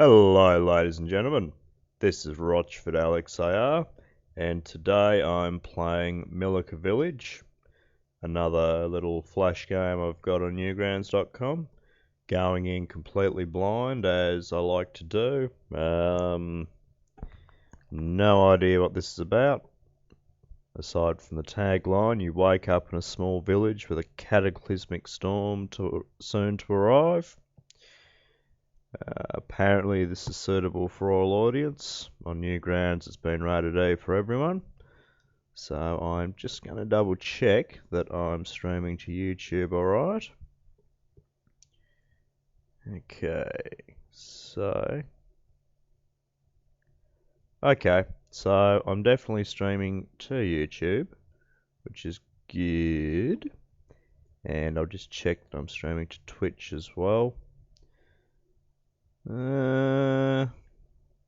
Hello, ladies and gentlemen. This is Rochford Alex AR, and today I'm playing Millika Village, another little flash game I've got on newgrounds.com. Going in completely blind, as I like to do. No idea what this is about. Aside from the tagline, you wake up in a small village with a cataclysmic storm soon to arrive. Apparently this is suitable for all audience. On Newgrounds it's been rated E for everyone. So I'm just going to double check that I'm streaming to YouTube alright. Okay, so I'm definitely streaming to YouTube, which is good. And I'll just check that I'm streaming to Twitch as well. Yeah,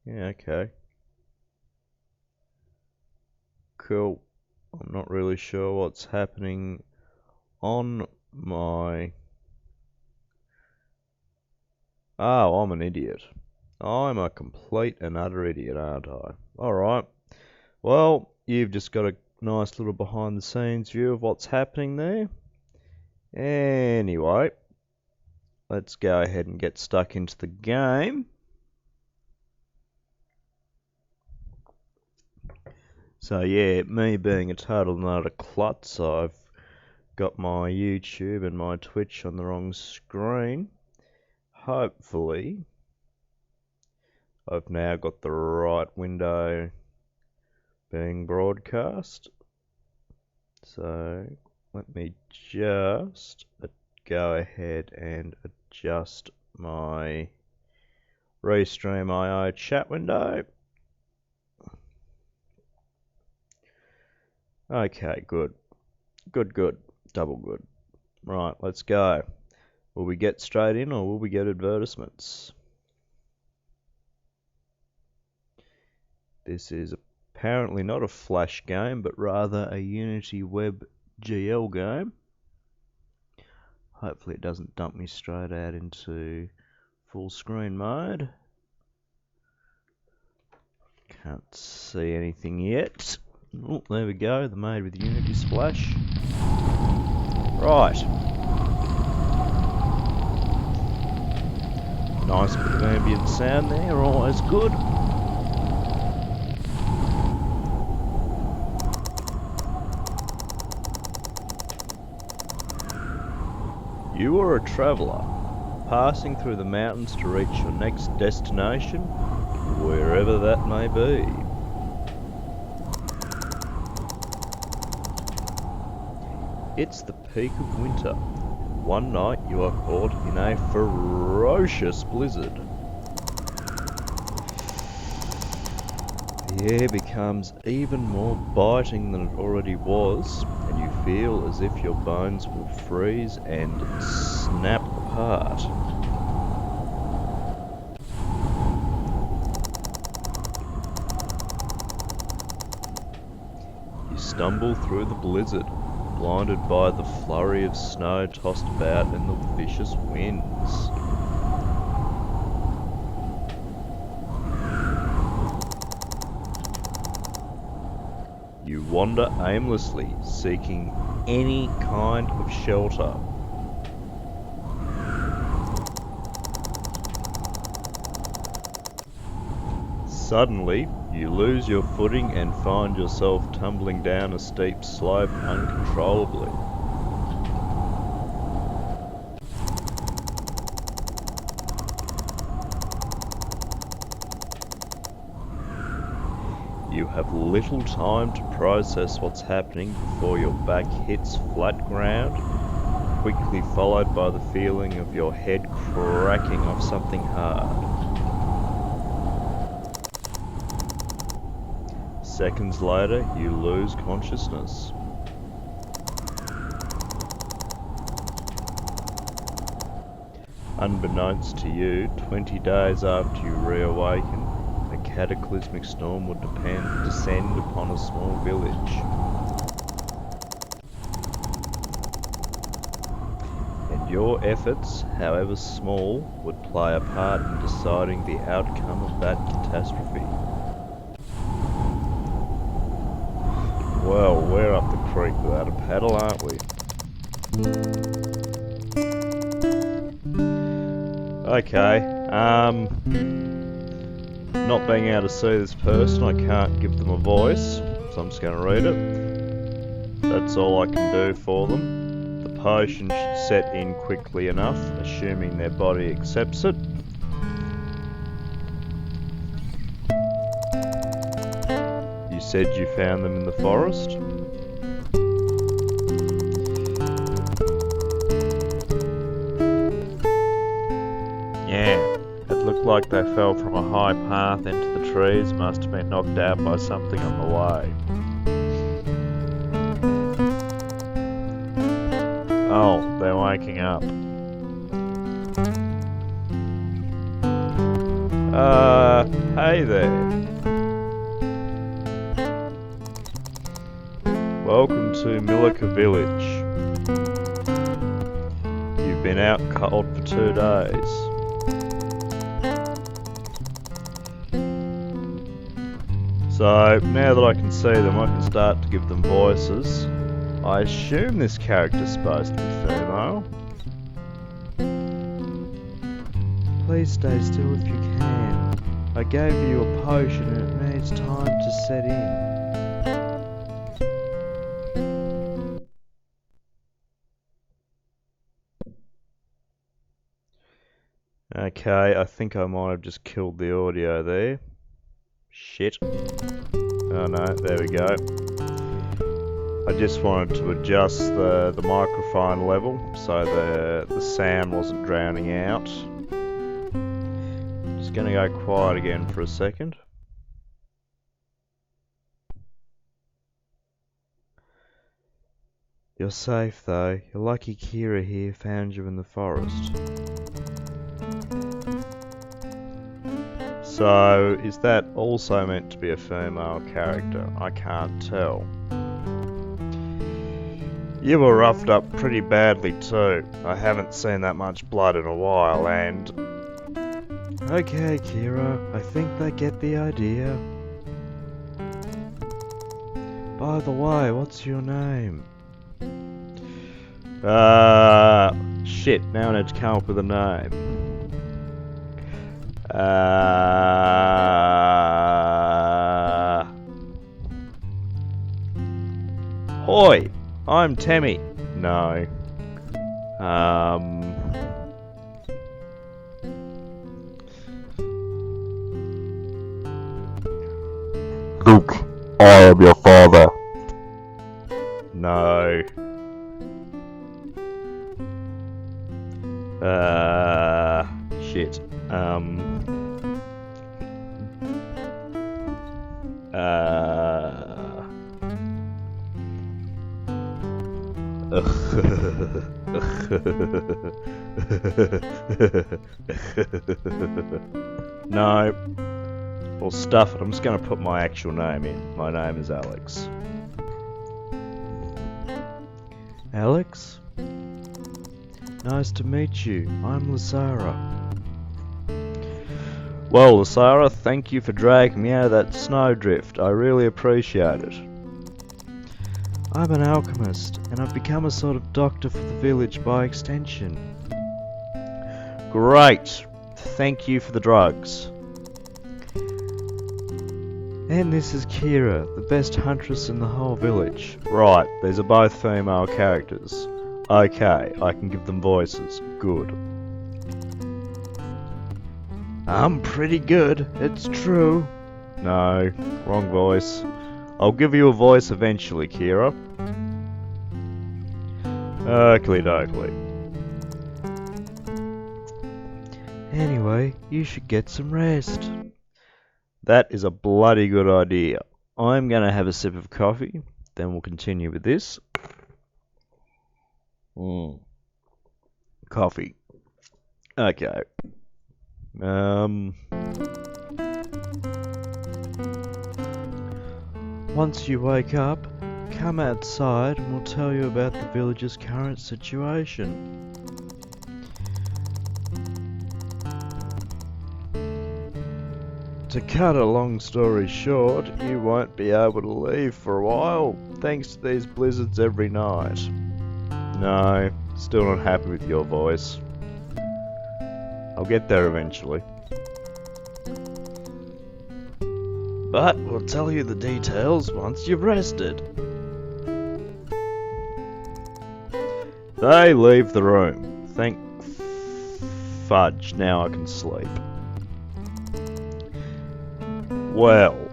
okay. Cool. I'm not really sure what's happening on my... Oh, I'm an idiot. I'm a complete and utter idiot, aren't I? Alright. Well, you've just got a nice little behind the scenes view of what's happening there. Anyway, let's go ahead and get stuck into the game. So yeah, me being a total and utter klutz, I've got my YouTube and my Twitch on the wrong screen. Hopefully, I've now got the right window being broadcast. So let me just go ahead and adjust my Restream IO chat window. Okay, good. Good. Double good. Right, let's go. Will we get straight in or will we get advertisements? This is apparently not a Flash game, but rather a Unity Web GL game. Hopefully it doesn't dump me straight out into full screen mode. Can't see anything yet. Oh, there we go, the Made with Unity splash. Right. Nice bit of ambient sound there, always good. You are a traveller, passing through the mountains to reach your next destination, wherever that may be. It's the peak of winter. One night you are caught in a ferocious blizzard. The air becomes even more biting than it already was, and you feel as if your bones will freeze and snap apart. You stumble through the blizzard, blinded by the flurry of snow tossed about in the vicious winds. You wander aimlessly, seeking any kind of shelter. Suddenly, you lose your footing and find yourself tumbling down a steep slope uncontrollably. You have little time to process what's happening before your back hits flat ground, quickly followed by the feeling of your head cracking off something hard. Seconds later, you lose consciousness. Unbeknownst to you, 20 days after you reawaken, a cataclysmic storm would descend upon a small village. And Your efforts, however small, would play a part in deciding the outcome of that catastrophe. Well, we're up the creek without a paddle, aren't we? Okay, not being able to see this person, I can't give them a voice, so I'm just going to read it. That's all I can do for them. The potion should set in quickly enough, assuming their body accepts it. You said you found them in the forest? Yeah, it looked like they fell from a high path into the trees, must have been knocked out by something on the way. Oh, they're waking up. Hey there. Welcome to Millika Village. You've been out cold for 2 days. So, now that I can see them, I can start to give them voices. I assume this character's supposed to be female. Please stay still if you can. I gave you a potion and it needs time to set in. Okay, I think I might have just killed the audio there. Shit. Oh no, there we go. I just wanted to adjust the microphone level so the sound wasn't drowning out. Just gonna go quiet again for a second. You're safe though. You're lucky Kira here found you in the forest. So, is that also meant to be a female character? I can't tell. You were roughed up pretty badly too. I haven't seen that much blood in a while and... Okay, Kira, I think they get the idea. By the way, what's your name? Shit, now I need to come up with a name. Hoi, I'm Tammy. No. Luke, I am your father. No. Shit. No. Well, stuff it. I'm just going to put my actual name in. My name is Alex. Alex? Nice to meet you. I'm Lasara. Well, Lasara, thank you for dragging me out of that snowdrift. I really appreciate it. I'm an alchemist, and I've become a sort of doctor for the village by extension. Great! Thank you for the drugs. And this is Kira, the best huntress in the whole village. Right, these are both female characters. Okay, I can give them voices. Good. I'm pretty good, it's true. No, wrong voice. I'll give you a voice eventually, Kira. Oakley dokley. Anyway, you should get some rest. That is a bloody good idea. I'm gonna have a sip of coffee, then we'll continue with this. Coffee. Okay. Once you wake up, come outside and we'll tell you about the village's current situation. To cut a long story short, you won't be able to leave for a while, thanks to these blizzards every night. No, still not happy with your voice. I'll get there eventually. But we'll tell you the details once you've rested. They leave the room. Thank fudge, now I can sleep. Well,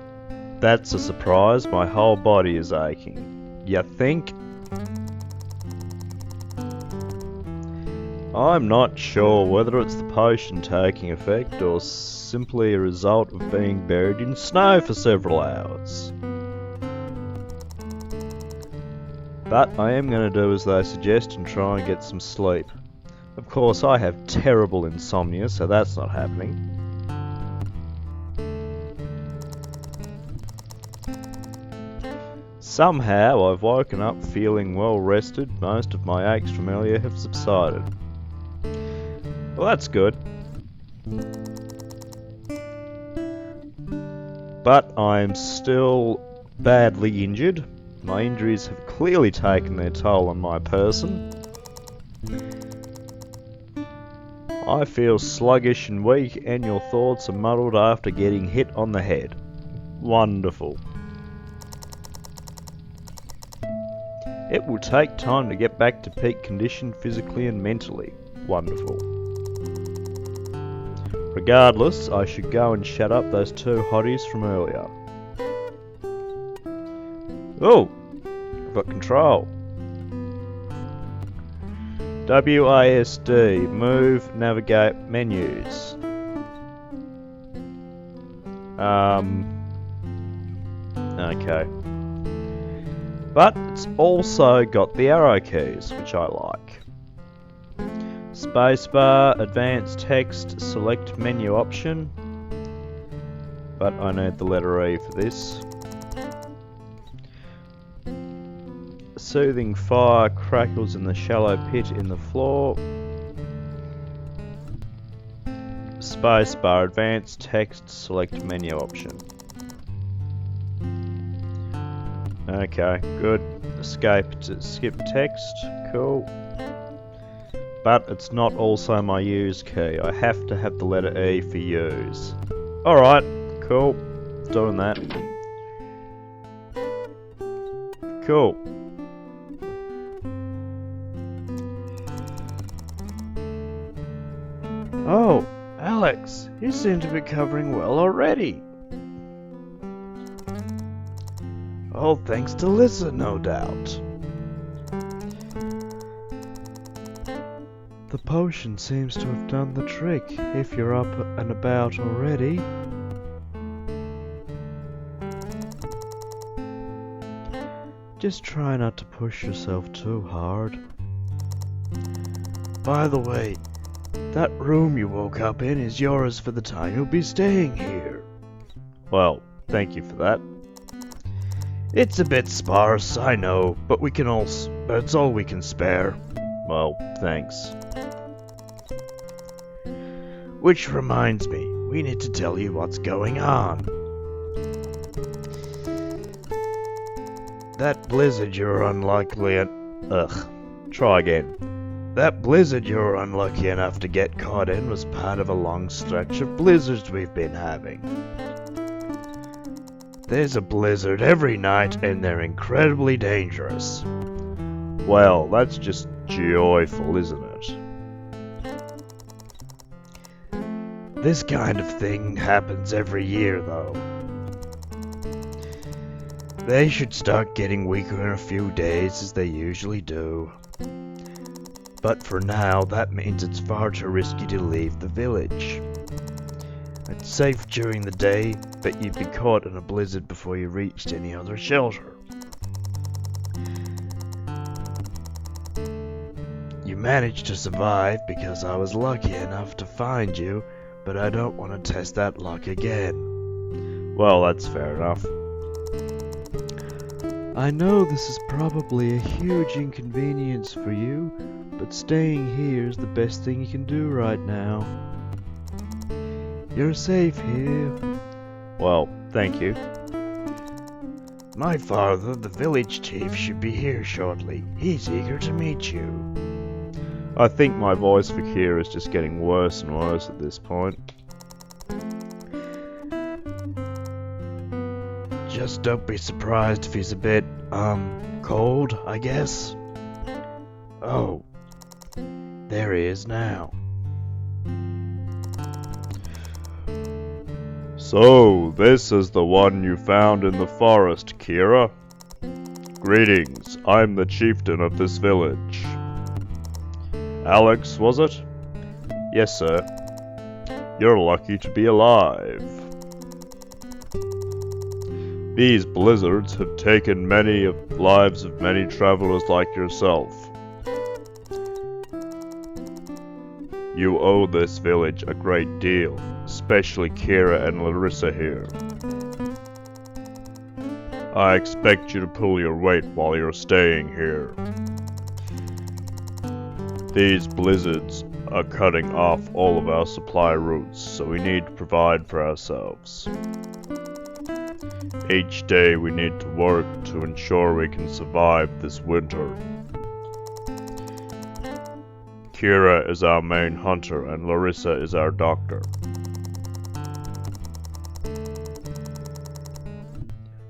that's a surprise. My whole body is aching. You think? I'm not sure whether it's the potion taking effect or simply a result of being buried in snow for several hours. But I am going to do as they suggest and try and get some sleep. Of course, I have terrible insomnia, so that's not happening. Somehow I've woken up feeling well rested. Most of my aches from earlier have subsided. Well, that's good. But I'm still badly injured. My injuries have clearly taken their toll on my person. I feel sluggish and weak, and your thoughts are muddled after getting hit on the head. Wonderful. It will take time to get back to peak condition physically and mentally. Wonderful. Regardless, I should go and shut up those two hotties from earlier. Oh! I've got control. WASD, move, navigate, menus. Okay. But it's also got the arrow keys, which I like. Spacebar, advanced text, select menu option. But I need the letter E for this. Soothing fire crackles in the shallow pit in the floor. Spacebar, advanced text, select menu option. Okay, good. Escape to skip text, cool. But it's not also my use key. I have to have the letter E for use. Alright, cool. Doing that. Cool. Oh, Alex, you seem to be recovering well already. All thanks to Lissa, no doubt. The potion seems to have done the trick, if you're up and about already. Just try not to push yourself too hard. By the way, that room you woke up in is yours for the time you'll be staying here. Well, thank you for that. It's a bit sparse, I know, but it's all we can spare. Well, thanks. Which reminds me, we need to tell you what's going on. That blizzard you're unlikely Try again. That blizzard you were unlucky enough to get caught in was part of a long stretch of blizzards we've been having. There's a blizzard every night and they're incredibly dangerous. Well, that's just joyful, isn't it? This kind of thing happens every year, though. They should start getting weaker in a few days, as they usually do. But for now, that means it's far too risky to leave the village. It's safe during the day, but you'd be caught in a blizzard before you reached any other shelter. You managed to survive because I was lucky enough to find you, but I don't want to test that luck again. Well, that's fair enough. I know this is probably a huge inconvenience for you, but staying here is the best thing you can do right now. You're safe here. Well, thank you. My father, the village chief, should be here shortly. He's eager to meet you. I think my voice for Kira is just getting worse and worse at this point. Just don't be surprised if he's a bit, cold, I guess. Oh, there he is now. So, this is the one you found in the forest, Kira. Greetings, I'm the chieftain of this village. Alex, was it? Yes, sir. You're lucky to be alive. These blizzards have taken many lives of many travelers like yourself. You owe this village a great deal, especially Kira and Larissa here. I expect you to pull your weight while you're staying here. These blizzards are cutting off all of our supply routes, so we need to provide for ourselves. Each day we need to work to ensure we can survive this winter. Kira is our main hunter and Larissa is our doctor.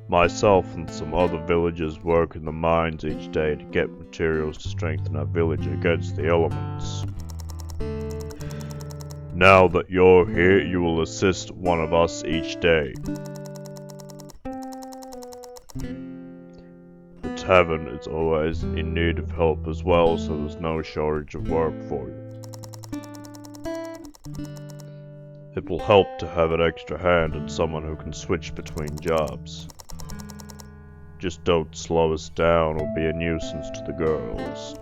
Myself and some other villagers work in the mines each day to get materials to strengthen our village against the elements. Now that you're here, you will assist one of us each day. The tavern is always in need of help as well, so there's no shortage of work for you. It will help to have an extra hand and someone who can switch between jobs. Just don't slow us down or be a nuisance to the girls.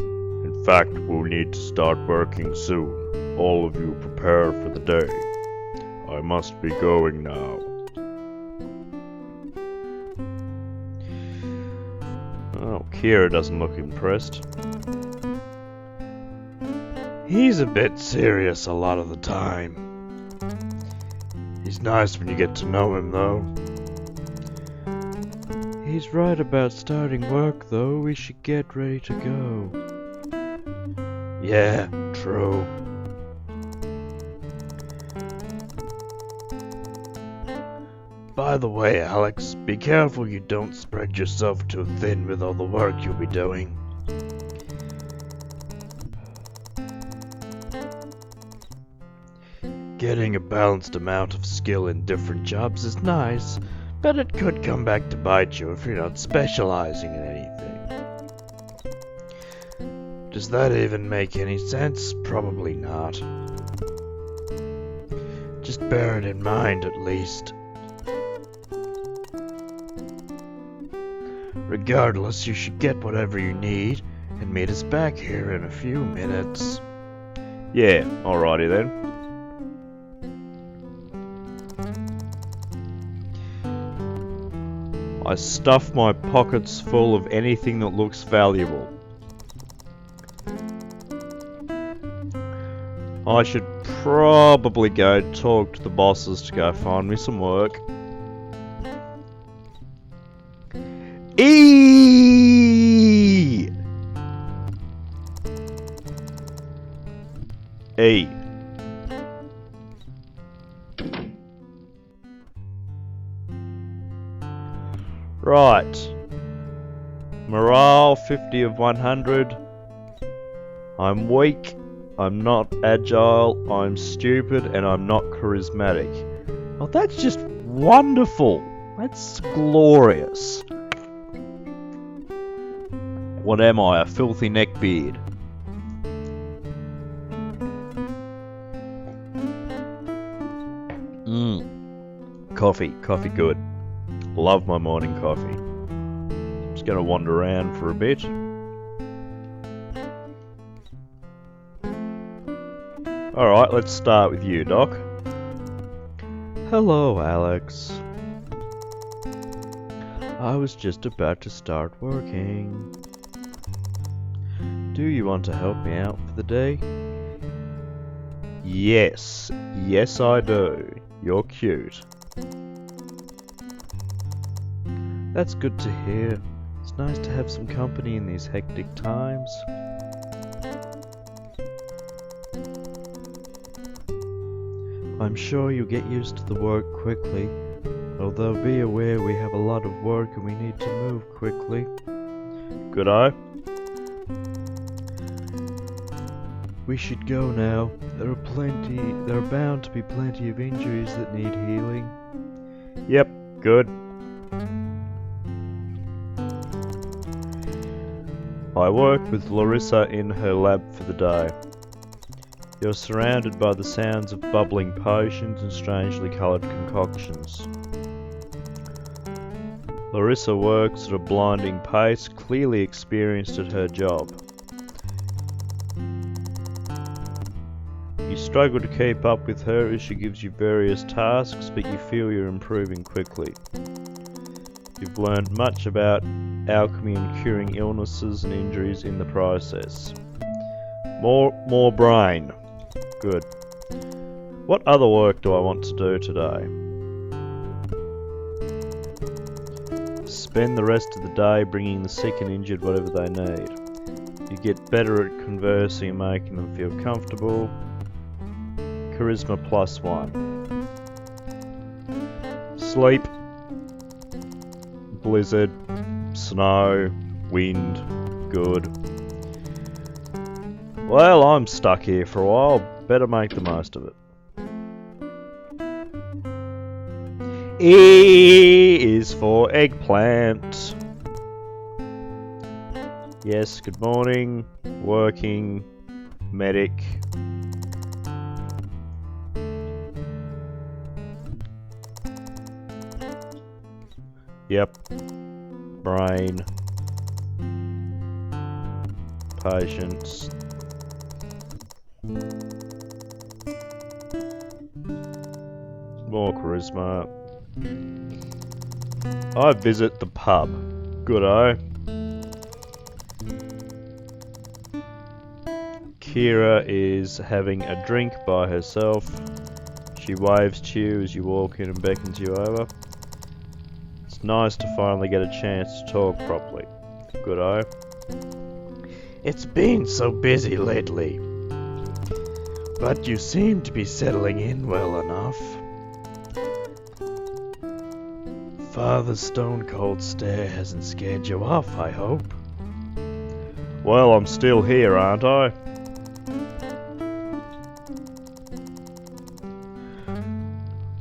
In fact, we'll need to start working soon. All of you prepare for the day. I must be going now. Oh, Kira doesn't look impressed. He's a bit serious a lot of the time. He's nice when you get to know him, though. He's right about starting work, though. We should get ready to go. Yeah, true. By the way, Alex, be careful you don't spread yourself too thin with all the work you'll be doing. Getting a balanced amount of skill in different jobs is nice, but it could come back to bite you if you're not specializing in anything. Does that even make any sense? Probably not. Just bear it in mind at least. Regardless, you should get whatever you need and meet us back here in a few minutes. Yeah, alrighty then. I stuff my pockets full of anything that looks valuable. I should probably go talk to the bosses to go find me some work. E. Right. Morale 50 of 100. I'm weak, I'm not agile, I'm stupid, and I'm not charismatic. Oh, that's just wonderful. That's glorious. What am I, a filthy neckbeard? Coffee good. Love my morning coffee. Just gonna wander around for a bit. Alright, let's start with you, Doc. Hello, Alex. I was just about to start working. Do you want to help me out for the day? Yes. Yes, I do. You're cute. That's good to hear. It's nice to have some company in these hectic times. I'm sure you'll get used to the work quickly, although be aware we have a lot of work and we need to move quickly. Good eye. We should go now. There are bound to be plenty of injuries that need healing. Yep, good. I work with Larissa in her lab for the day. You're surrounded by the sounds of bubbling potions and strangely coloured concoctions. Larissa works at a blinding pace, clearly experienced at her job. You struggle to keep up with her as she gives you various tasks, but you feel you're improving quickly. You've learned much about alchemy and curing illnesses and injuries in the process. More brain. Good. What other work do I want to do today? Spend the rest of the day bringing the sick and injured whatever they need. You get better at conversing and making them feel comfortable. Charisma +1. Sleep. Blizzard. Snow. Wind. Good. Well, I'm stuck here for a while. Better make the most of it. E is for eggplant. Yes, good morning. Working. Medic. Yep. Brain. Patience. More charisma. I visit the pub. Good eye. Kira is having a drink by herself. She waves to you as you walk in and beckons you over. It's nice to finally get a chance to talk properly. Good eye. It's been so busy lately, but you seem to be settling in well enough. Father's stone-cold stare hasn't scared you off, I hope. Well, I'm still here, aren't I?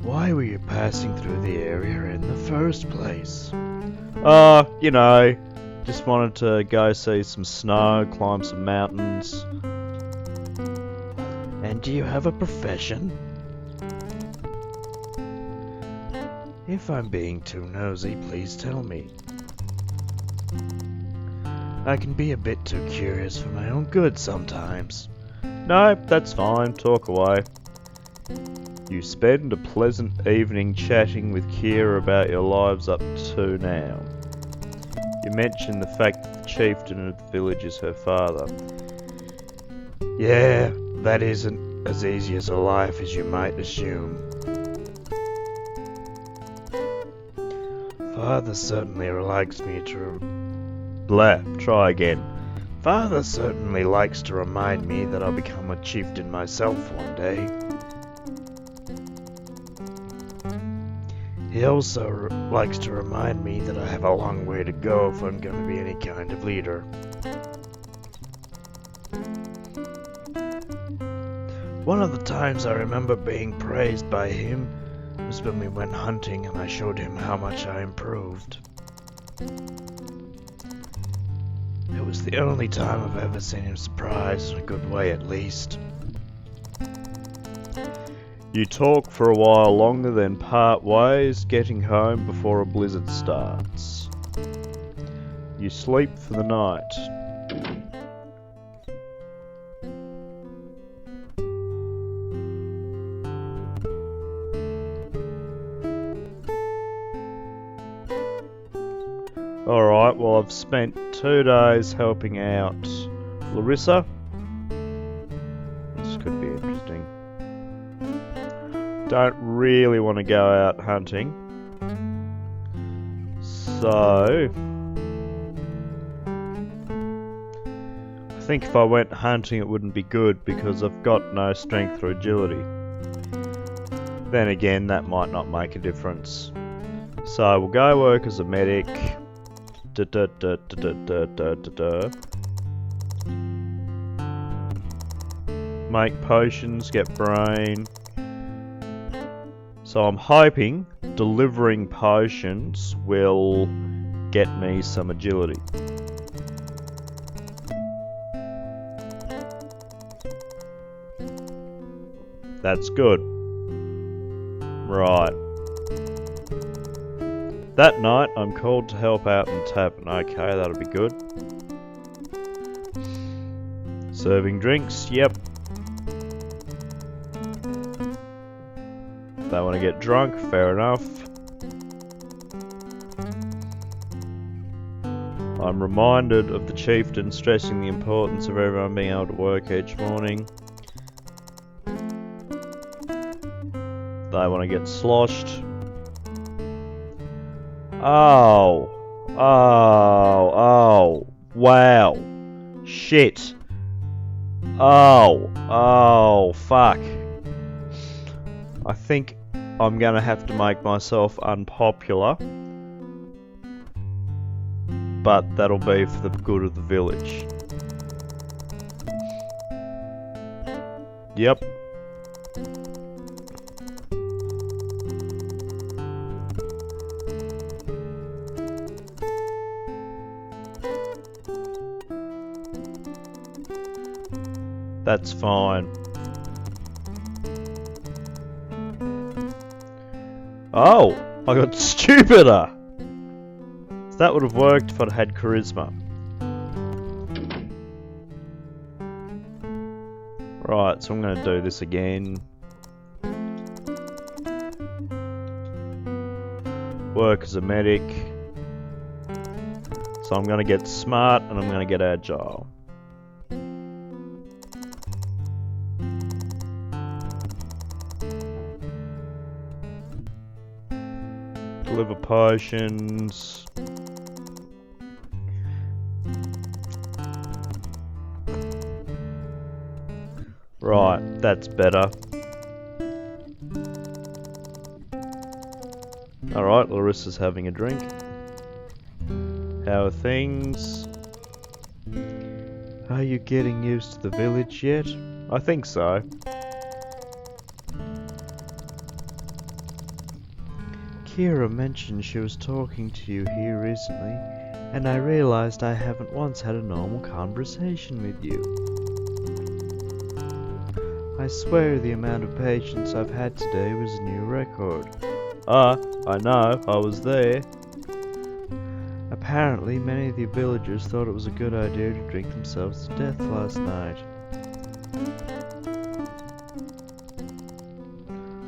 Why were you passing through the area in the first place? You know, just wanted to go see some snow, climb some mountains. And do you have a profession? If I'm being too nosy, please tell me. I can be a bit too curious for my own good sometimes. No, that's fine, talk away. You spend a pleasant evening chatting with Kira about your lives up to now. You mention the fact that the chieftain of the village is her father. Yeah, that isn't as easy as a life as you might assume. Father certainly likes me to... Blah, try again. Father certainly likes to remind me that I'll become a chieftain myself one day. He also likes to remind me that I have a long way to go if I'm going to be any kind of leader. One of the times I remember being praised by him was when we went hunting and I showed him how much I improved. It was the only time I've ever seen him surprised, in a good way at least. You talk for a while longer, then part ways, getting home before a blizzard starts. You sleep for the night. Alright, well I've spent 2 days helping out Larissa. This could be interesting. Don't really want to go out hunting. So I think if I went hunting it wouldn't be good because I've got no strength or agility. Then again, that might not make a difference. So we'll go work as a medic. Make potions, get brain. So I'm hoping delivering potions will get me some agility. That's good. Right. That night, I'm called to help out in the tavern. Okay, that'll be good. Serving drinks, yep. They want to get drunk, fair enough. I'm reminded of the chieftain stressing the importance of everyone being able to work each morning. They want to get sloshed. Oh, wow, shit, fuck. I think I'm gonna have to make myself unpopular, but that'll be for the good of the village. Yep. That's fine. Oh, I got stupider. So that would have worked if I'd had charisma. Right, so I'm going to do this again. Work as a medic. So I'm going to get smart and I'm going to get agile. Deliver potions. Right, that's better. Alright, Larissa's having a drink. How are things? Are you getting used to the village yet? I think so. Kira mentioned she was talking to you here recently, and I realized I haven't once had a normal conversation with you. I swear the amount of patience I've had today was a new record. I know, I was there. Apparently, many of the villagers thought it was a good idea to drink themselves to death last night.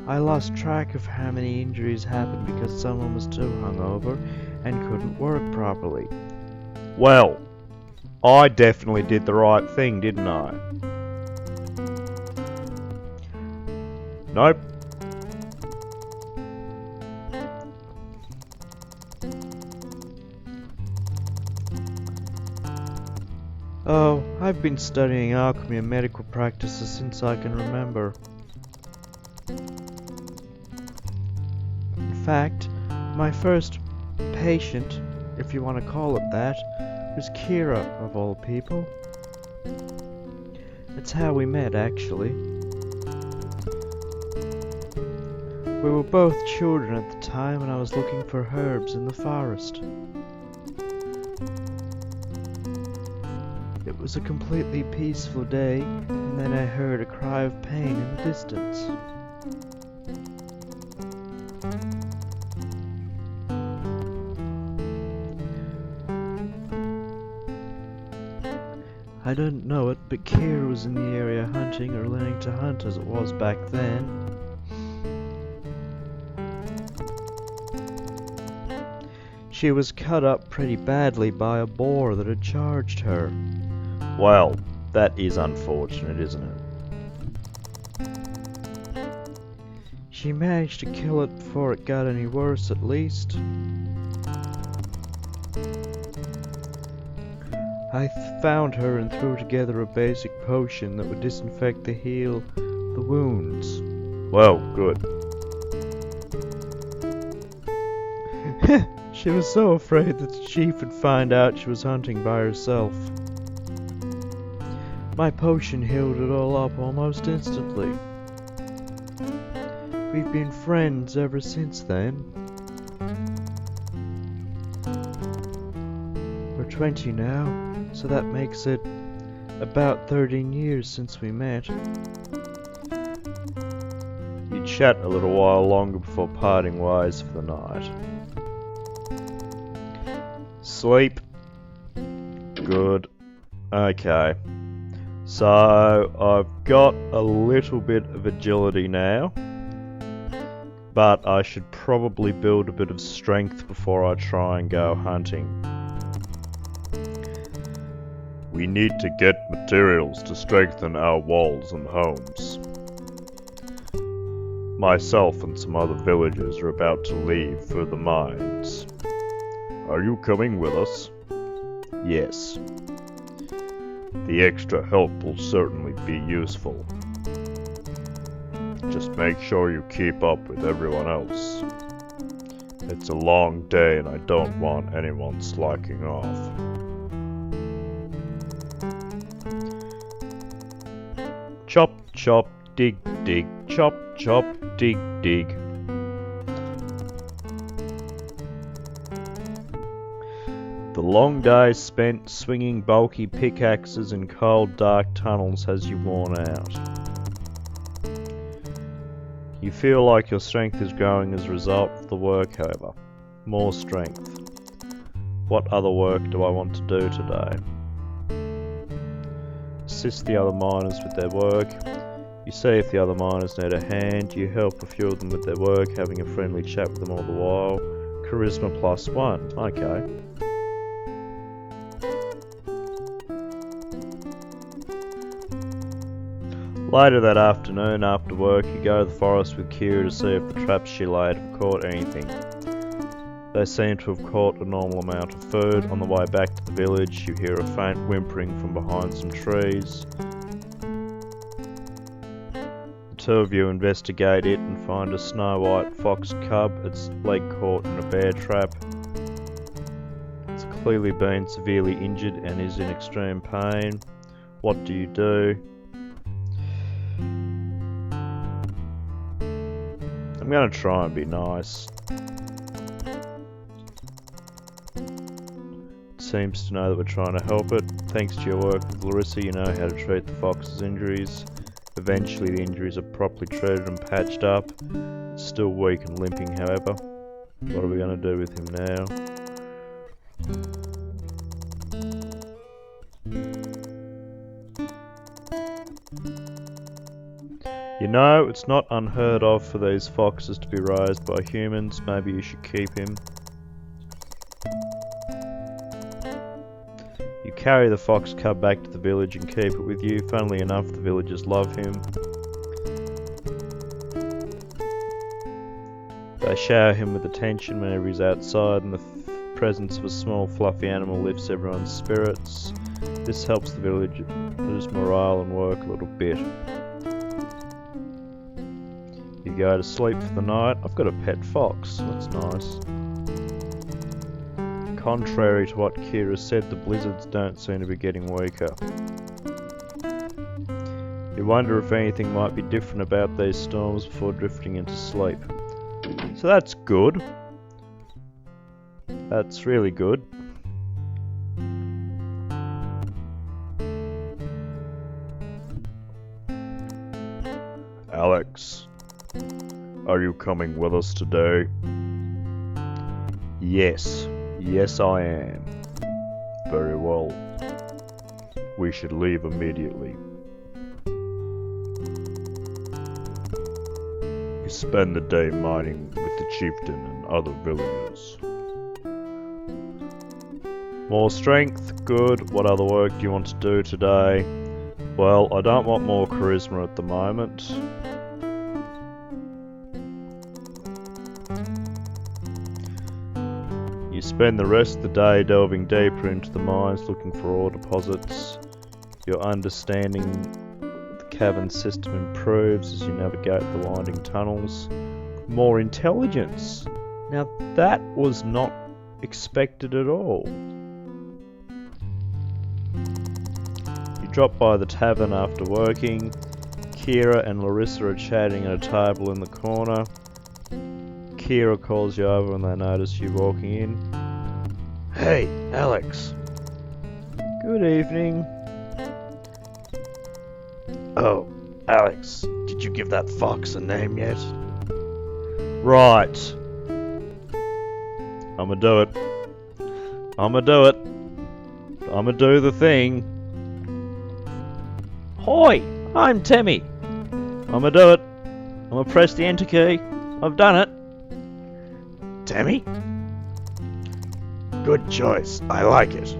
I lost track of how many injuries happened because someone was too hungover and couldn't work properly. Well, I definitely did the right thing, didn't I? Nope. Oh, I've been studying alchemy and medical practices since I can remember. In fact, my first patient, if you want to call it that, was Kira, of all people. That's how we met, actually. We were both children at the time and I was looking for herbs in the forest. It was a completely peaceful day, and then I heard a cry of pain in the distance. I didn't know it, but Kira was in the area hunting or learning to hunt as it was back then. She was cut up pretty badly by a boar that had charged her. Well, that is unfortunate, isn't it? She She managed to kill it before it got any worse, at least. I found her and threw together a basic potion that would disinfect the wounds. Well, good. She was so afraid that the chief would find out she was hunting by herself. My potion healed it all up almost instantly. We've been friends ever since then. We're 20 now, so that makes it about 13 years since we met. You chat a little while longer before parting ways for the night. Sleep. Good. Okay. So, I've got a little bit of agility now, but I should probably build a bit of strength before I try and go hunting. We need to get materials to strengthen our walls and homes. Myself and some other villagers are about to leave for the mines. Are you coming with us? Yes. The extra help will certainly be useful. Just make sure you keep up with everyone else. It's a long day and I don't want anyone slacking off. Chop, chop, dig, dig, chop, chop, dig, dig. The long days spent swinging bulky pickaxes in cold, dark tunnels has you worn out. You feel like your strength is growing as a result of the work, however. More strength. What other work do I want to do today? Assist the other miners with their work. You see if the other miners need a hand. You help a few of them with their work, having a friendly chat with them all the while. Charisma +1. Okay. Later that afternoon, after work, you go to the forest with Kira to see if the traps she laid have caught anything. They seem to have caught a normal amount of food. On the way back to the village, you hear a faint whimpering from behind some trees. The two of you investigate it and find a snow-white fox cub, its leg caught in a bear trap. It's clearly been severely injured and is in extreme pain. What do you do? I'm gonna try and be nice. It seems to know that we're trying to help it. Thanks to your work with Larissa, you know how to treat the fox's injuries. Eventually the injuries are properly treated and patched up. It's still weak and limping, however. What are we gonna do with him now? You know, it's not unheard of for these foxes to be raised by humans. Maybe you should keep him. You carry the fox cub back to the village and keep it with you. Funnily enough, the villagers love him. They shower him with attention whenever he's outside, and the presence of a small fluffy animal lifts everyone's spirits. This helps the villagers' morale and work a little bit. You go to sleep for the night. I've got a pet fox. That's nice. Contrary to what Kira said, the blizzards don't seem to be getting weaker. You wonder if anything might be different about these storms before drifting into sleep. So that's good. That's really good. Alex, are you coming with us today? Yes. Yes, I am. Very well. We should leave immediately. We spend the day mining with the chieftain and other villagers. More strength, good. What other work do you want to do today? Well, I don't want more charisma at the moment. spend the rest of the day delving deeper into the mines looking for ore deposits. Your understanding of the cavern system improves as you navigate the winding tunnels. More intelligence. Now that was not expected at all. You drop by the tavern after working. Kira and Larissa are chatting at a table in the corner. Kira calls you over and they notice you walking in. Hey, Alex. Good evening. Oh, Alex, did you give that fox a name yet? Right. I'ma do it. I'ma do it. I'ma do the thing. Hoi! I'm Timmy. I'ma do it. I'ma press the enter key. I've done it. Tammy? Good choice. I like it.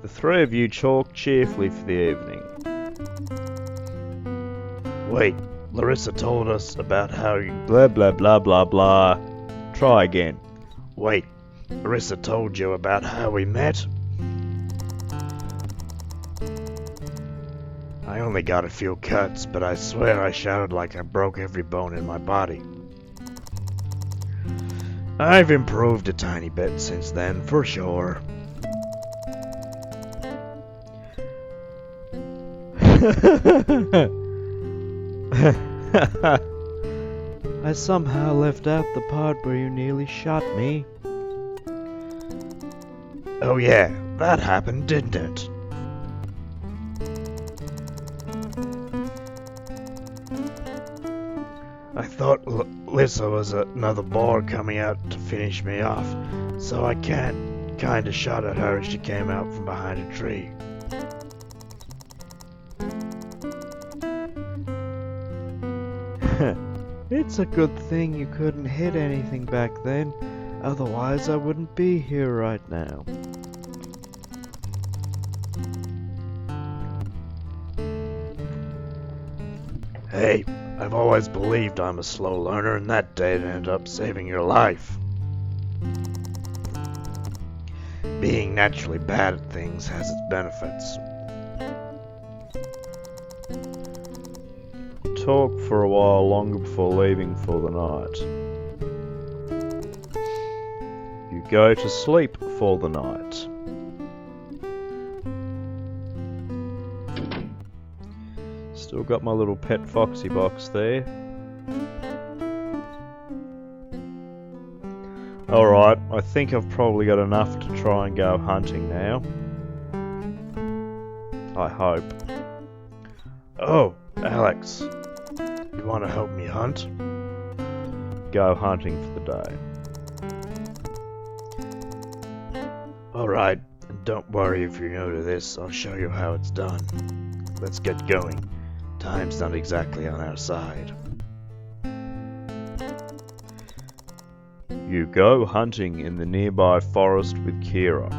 The three of you talk cheerfully for the evening. Wait, Larissa told us about how you... Blah blah blah blah blah. Try again. Wait, Larissa told you about how we met? I only got a few cuts, but I swear I shouted like I broke every bone in my body. I've improved a tiny bit since then, for sure. I somehow left out the part where you nearly shot me. Oh yeah, that happened, didn't it? I thought Lissa was another boar coming out to finish me off, so I kinda shot at her as she came out from behind a tree. It's a good thing you couldn't hit anything back then, otherwise I wouldn't be here right now. Hey, I've always believed I'm a slow learner, and that did end up saving your life. Being naturally bad at things has its benefits. Talk for a while longer before leaving for the night. You go to sleep for the night. Still got my little pet foxy box there. Alright, I think I've probably got enough to try and go hunting now. I hope. Oh, Alex. You want to help me hunt? Go hunting for the day. Alright, and don't worry if you're new to this, I'll show you how it's done. Let's get going. Time's not exactly on our side. You go hunting in the nearby forest with Kira.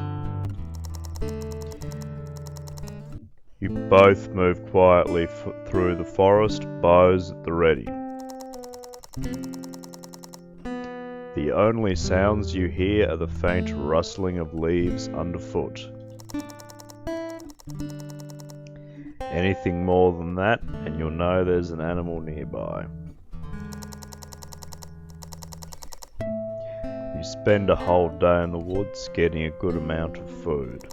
You both move quietly through the forest, bows at the ready. The only sounds you hear are the faint rustling of leaves underfoot. Anything more than that, and you'll know there's an animal nearby. You spend a whole day in the woods getting a good amount of food.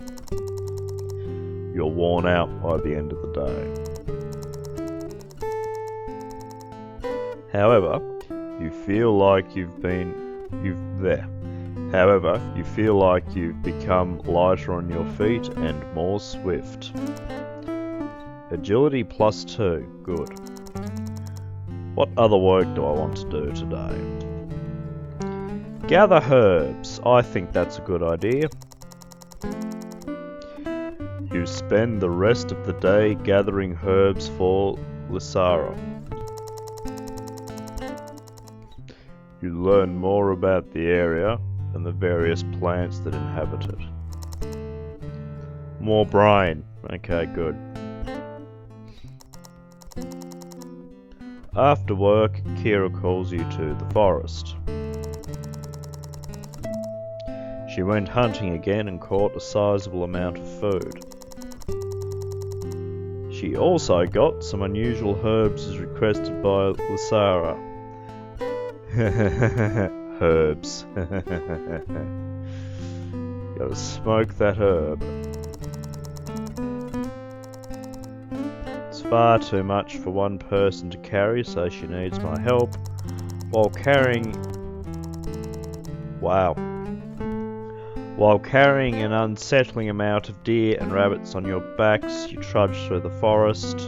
You're worn out by the end of the day. However, you feel like you've become lighter on your feet and more swift. Agility +2, good. What other work do I want to do today? Gather herbs, I think that's a good idea. You spend the rest of the day gathering herbs for Lysara. You learn more about the area and the various plants that inhabit it. More brain, okay, good. After work, Kira calls you to the forest. She went hunting again and caught a sizable amount of food. She also got some unusual herbs as requested by Lysara. Herbs. Gotta smoke that herb. It's far too much for one person to carry, so she needs my help. While carrying an unsettling amount of deer and rabbits on your backs, you trudge through the forest.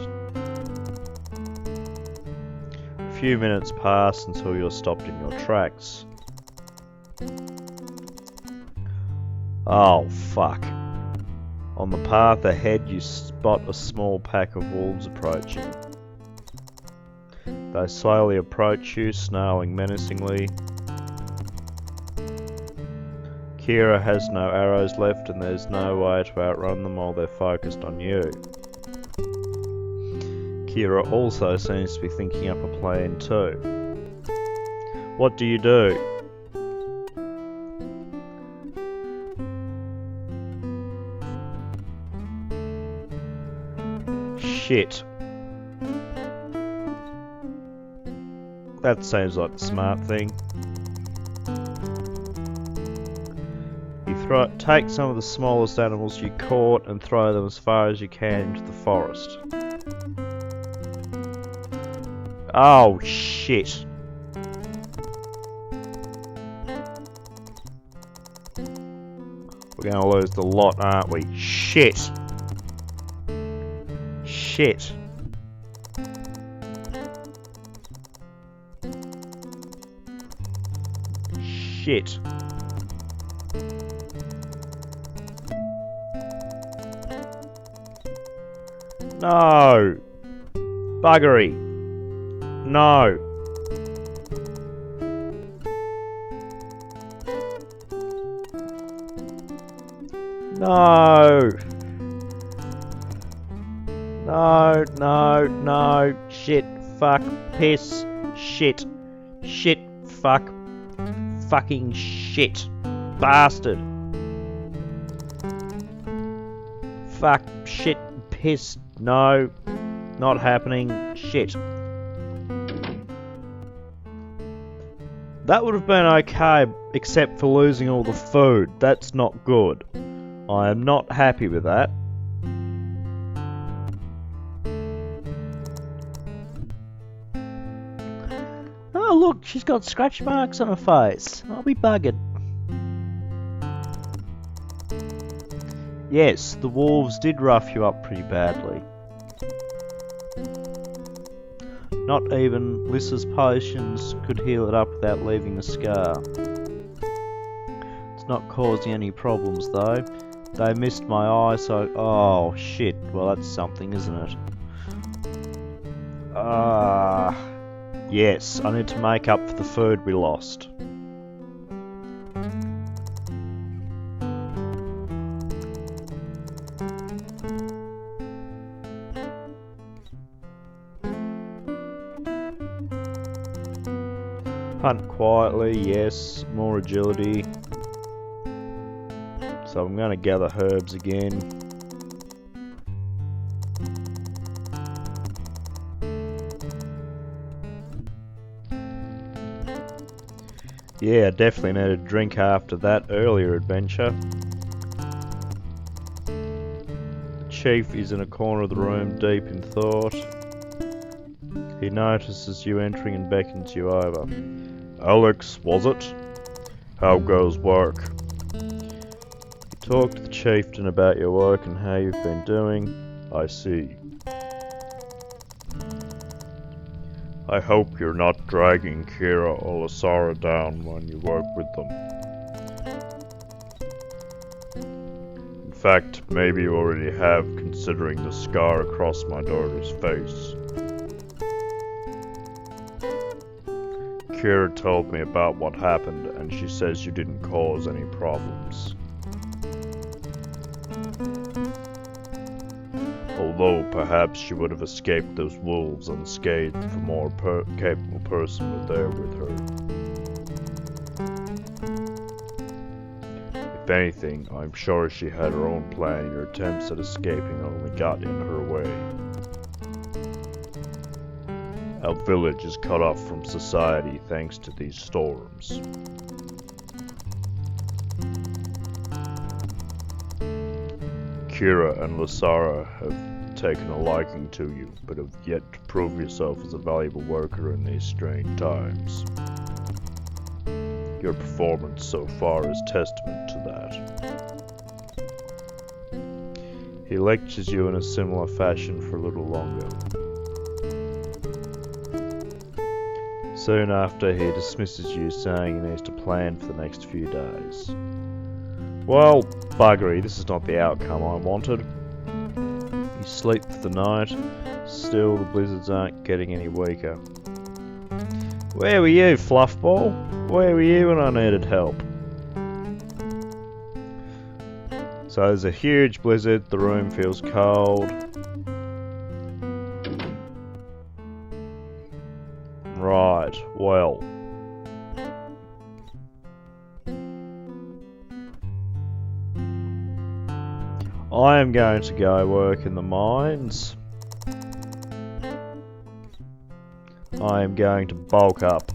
A few minutes pass until you're stopped in your tracks. Oh, fuck. On the path ahead you spot a small pack of wolves approaching. They slowly approach you, snarling menacingly. Kira has no arrows left and there's no way to outrun them while they're focused on you. Kira also seems to be thinking up a plan too. What do you do? Shit. That seems like the smart thing. Take some of the smallest animals you caught and throw them as far as you can into the forest. Oh, shit. We're gonna lose the lot, aren't we? Shit. Shit. Shit. No! Buggery! No! No! No, no, no, shit, fuck, piss, shit, shit, fuck, fucking shit, bastard. Fuck, shit, piss, no, not happening, shit. That would have been okay, except for losing all the food. That's not good. I am not happy with that. Oh look, she's got scratch marks on her face. I'll be buggered. Yes, the wolves did rough you up pretty badly. Not even Lissa's potions could heal it up without leaving a scar. It's not causing any problems though. They missed my eye, so... Oh, shit. Well, that's something, isn't it? Yes, I need to make up for the food we lost. Hunt quietly, yes. More agility. So I'm going to gather herbs again. Yeah, definitely need a drink after that earlier adventure. The chief is in a corner of the room, deep in thought. He notices you entering and beckons you over. Alex, was it? How goes work? You talk to the chieftain about your work and how you've been doing. I see. I hope you're not dragging Kira or Lysara down when you work with them. In fact, maybe you already have, considering the scar across my daughter's face. Kira told me about what happened, and she says you didn't cause any problems. Although perhaps she would have escaped those wolves unscathed if a more capable person were there with her. If anything, I'm sure she had her own plan. Your attempts at escaping only got in her way. Our village is cut off from society thanks to these storms. Kira and Lasara have taken a liking to you, but have yet to prove yourself as a valuable worker in these strange times. Your performance so far is testament to that. He lectures you in a similar fashion for a little longer. Soon after, he dismisses you, saying he needs to plan for the next few days. Well, buggery, this is not the outcome I wanted. You sleep for the night, still the blizzards aren't getting any weaker. Where were you, Fluffball? Where were you when I needed help? So there's a huge blizzard, the room feels cold. Right, well. I am going to go work in the mines. I am going to bulk up.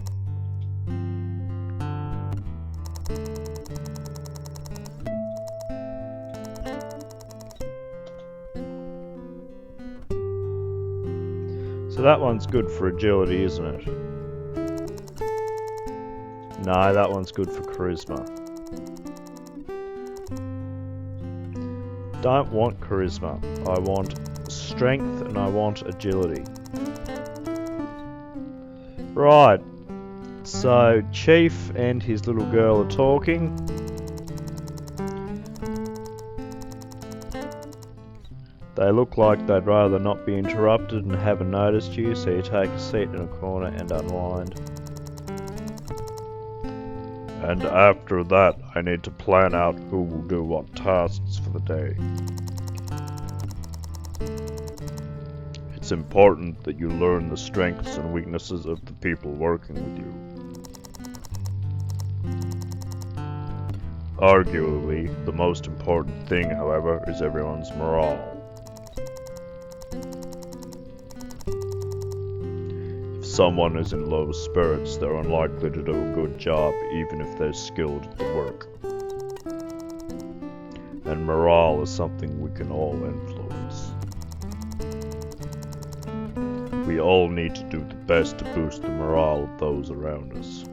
So that one's good for agility, isn't it? No, that one's good for charisma. Don't want charisma. I want strength and I want agility. Right. So Chief and his little girl are talking. They look like they'd rather not be interrupted and haven't noticed you, so you take a seat in a corner and unwind. And after that, I need to plan out who will do what tasks for the day. It's important that you learn the strengths and weaknesses of the people working with you. Arguably, the most important thing, however, is everyone's morale. If someone is in low spirits, they're unlikely to do a good job, even if they're skilled at the work. And morale is something we can all influence. We all need to do the best to boost the morale of those around us.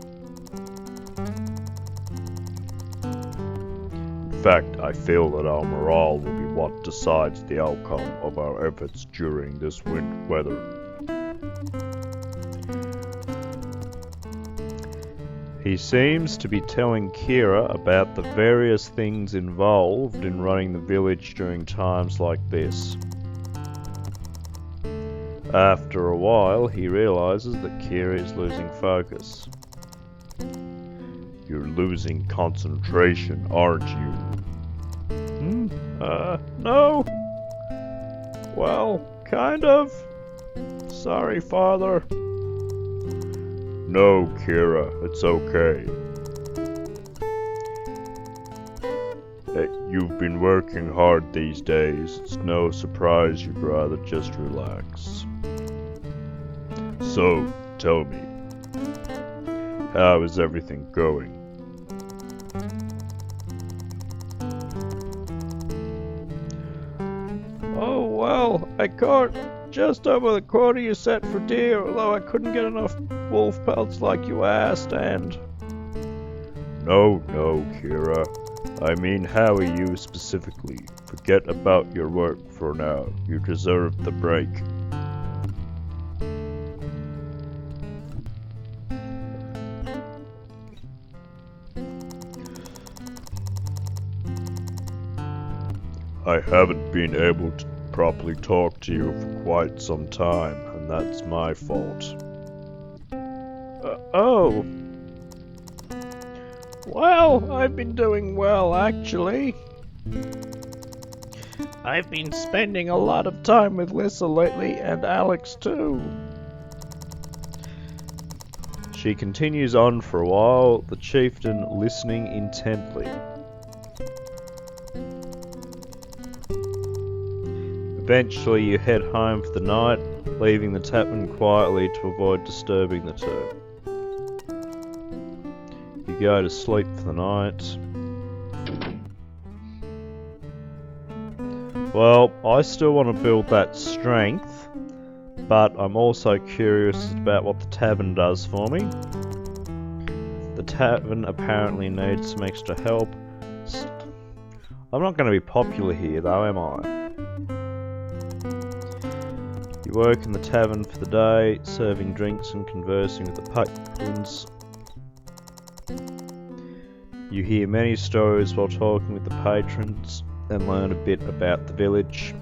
In fact, I feel that our morale will be what decides the outcome of our efforts during this winter weather. He seems to be telling Kira about the various things involved in running the village during times like this. After a while, he realizes that Kira is losing focus. You're losing concentration, aren't you? No. Well, kind of. Sorry, Father. No, Kira, it's okay. You've been working hard these days. It's no surprise you'd rather just relax. So, tell me, how is everything going? Oh, well, I caught just over the quota you set for deer, although I couldn't get enough wolf pelts like you asked, and... No, Kira. I mean, how are you specifically? Forget about your work for now. You deserve the break. I haven't been able to properly talk to you for quite some time, and that's my fault. Oh. Well, I've been doing well, actually. I've been spending a lot of time with Lissa lately, and Alex too. She continues on for a while, the chieftain listening intently. Eventually you head home for the night, leaving the tavern quietly to avoid disturbing the two. You go to sleep for the night. Well, I still want to build that strength, but I'm also curious about what the tavern does for me. The tavern apparently needs some extra help. I'm not going to be popular here though, am I? You work in the tavern for the day, serving drinks and conversing with the patrons. You hear many stories while talking with the patrons and learn a bit about the village.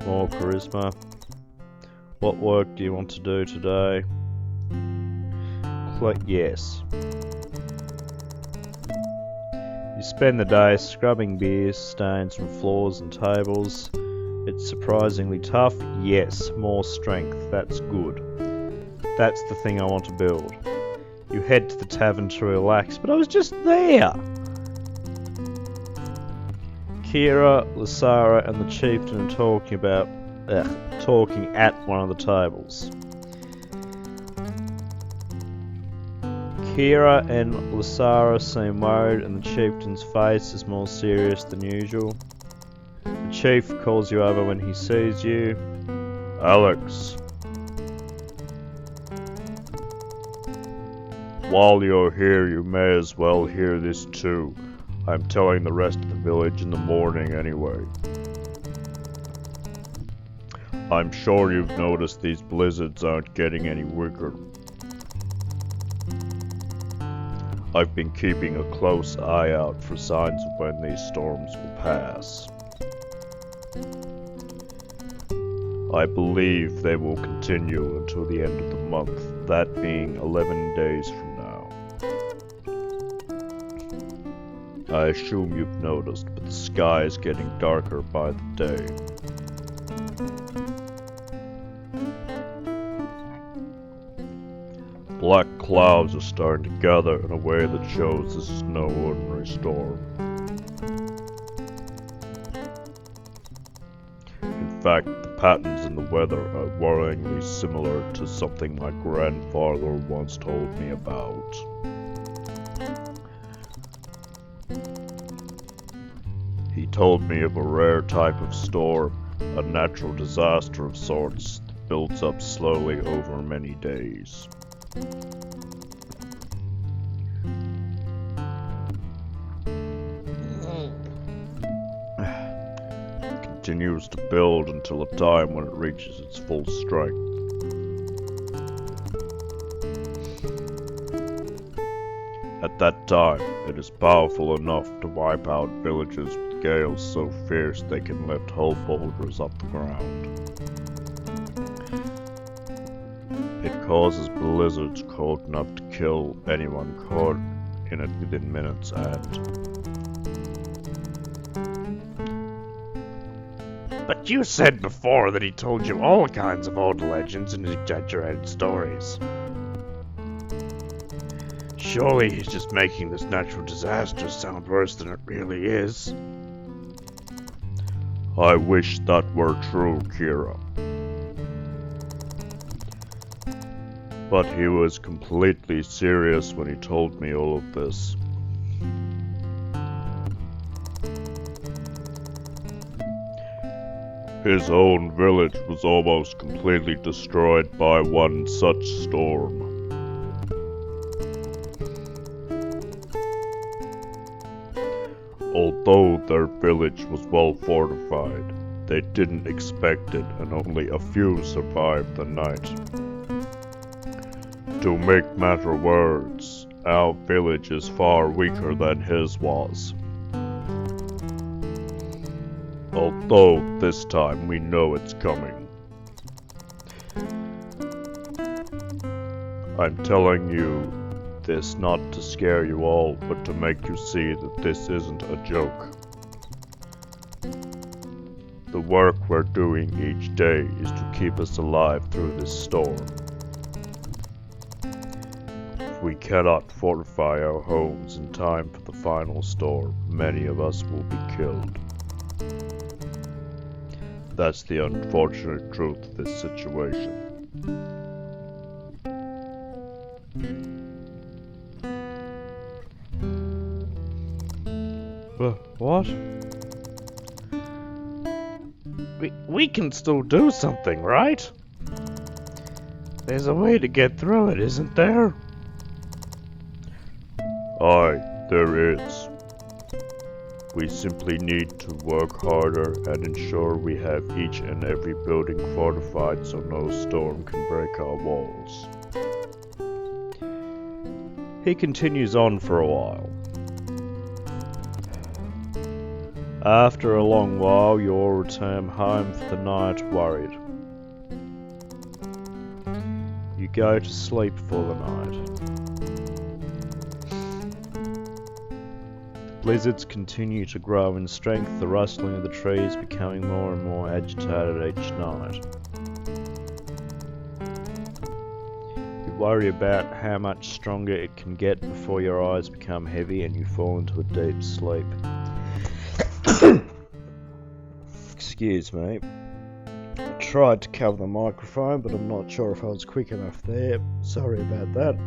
More charisma. What work do you want to do today? Click yes. You spend the day scrubbing beer stains from floors and tables. It's surprisingly tough. Yes, more strength. That's good. That's the thing I want to build. You head to the tavern to relax, but I was just there! Kira, Lysara and the chieftain are talking at one of the tables. Kira and Lysara seem worried and the chieftain's face is more serious than usual. The chief calls you over when he sees you. Alex. While you're here, you may as well hear this too. I'm telling the rest of the village in the morning anyway. I'm sure you've noticed these blizzards aren't getting any weaker. I've been keeping a close eye out for signs of when these storms will pass. I believe they will continue until the end of the month, that being 11 days from now. I assume you've noticed, but the sky is getting darker by the day. Black clouds are starting to gather in a way that shows this is no ordinary storm. In fact, the patterns in the weather are worryingly similar to something my grandfather once told me about. He told me of a rare type of storm, a natural disaster of sorts that builds up slowly over many days. It continues to build until a time when it reaches its full strength. At that time, it is powerful enough to wipe out villages with gales so fierce they can lift whole boulders off the ground. It causes blizzards cold enough to kill anyone caught in it within minutes But you said before that he told you all kinds of old legends and exaggerated stories. Surely he's just making this natural disaster sound worse than it really is. I wish that were true, Kira. But he was completely serious when he told me all of this. His own village was almost completely destroyed by one such storm. Although their village was well fortified, they didn't expect it and only a few survived the night. To make matter worse, our village is far weaker than his was. Although this time we know it's coming. I'm telling you this not to scare you all, but to make you see that this isn't a joke. The work we're doing each day is to keep us alive through this storm. If we cannot fortify our homes in time for the final storm, many of us will be killed. That's the unfortunate truth of this situation. What? We can still do something, right? There's a way to get through it, isn't there? Aye, there is. We simply need to work harder and ensure we have each and every building fortified so no storm can break our walls. He continues on for a while. After a long while, you all return home for the night worried. You go to sleep for the night. The blizzards continue to grow in strength, the rustling of the trees becoming more and more agitated each night. You worry about how much stronger it can get before your eyes become heavy and you fall into a deep sleep. Excuse me. I tried to cover the microphone, but I'm not sure if I was quick enough there. Sorry about that.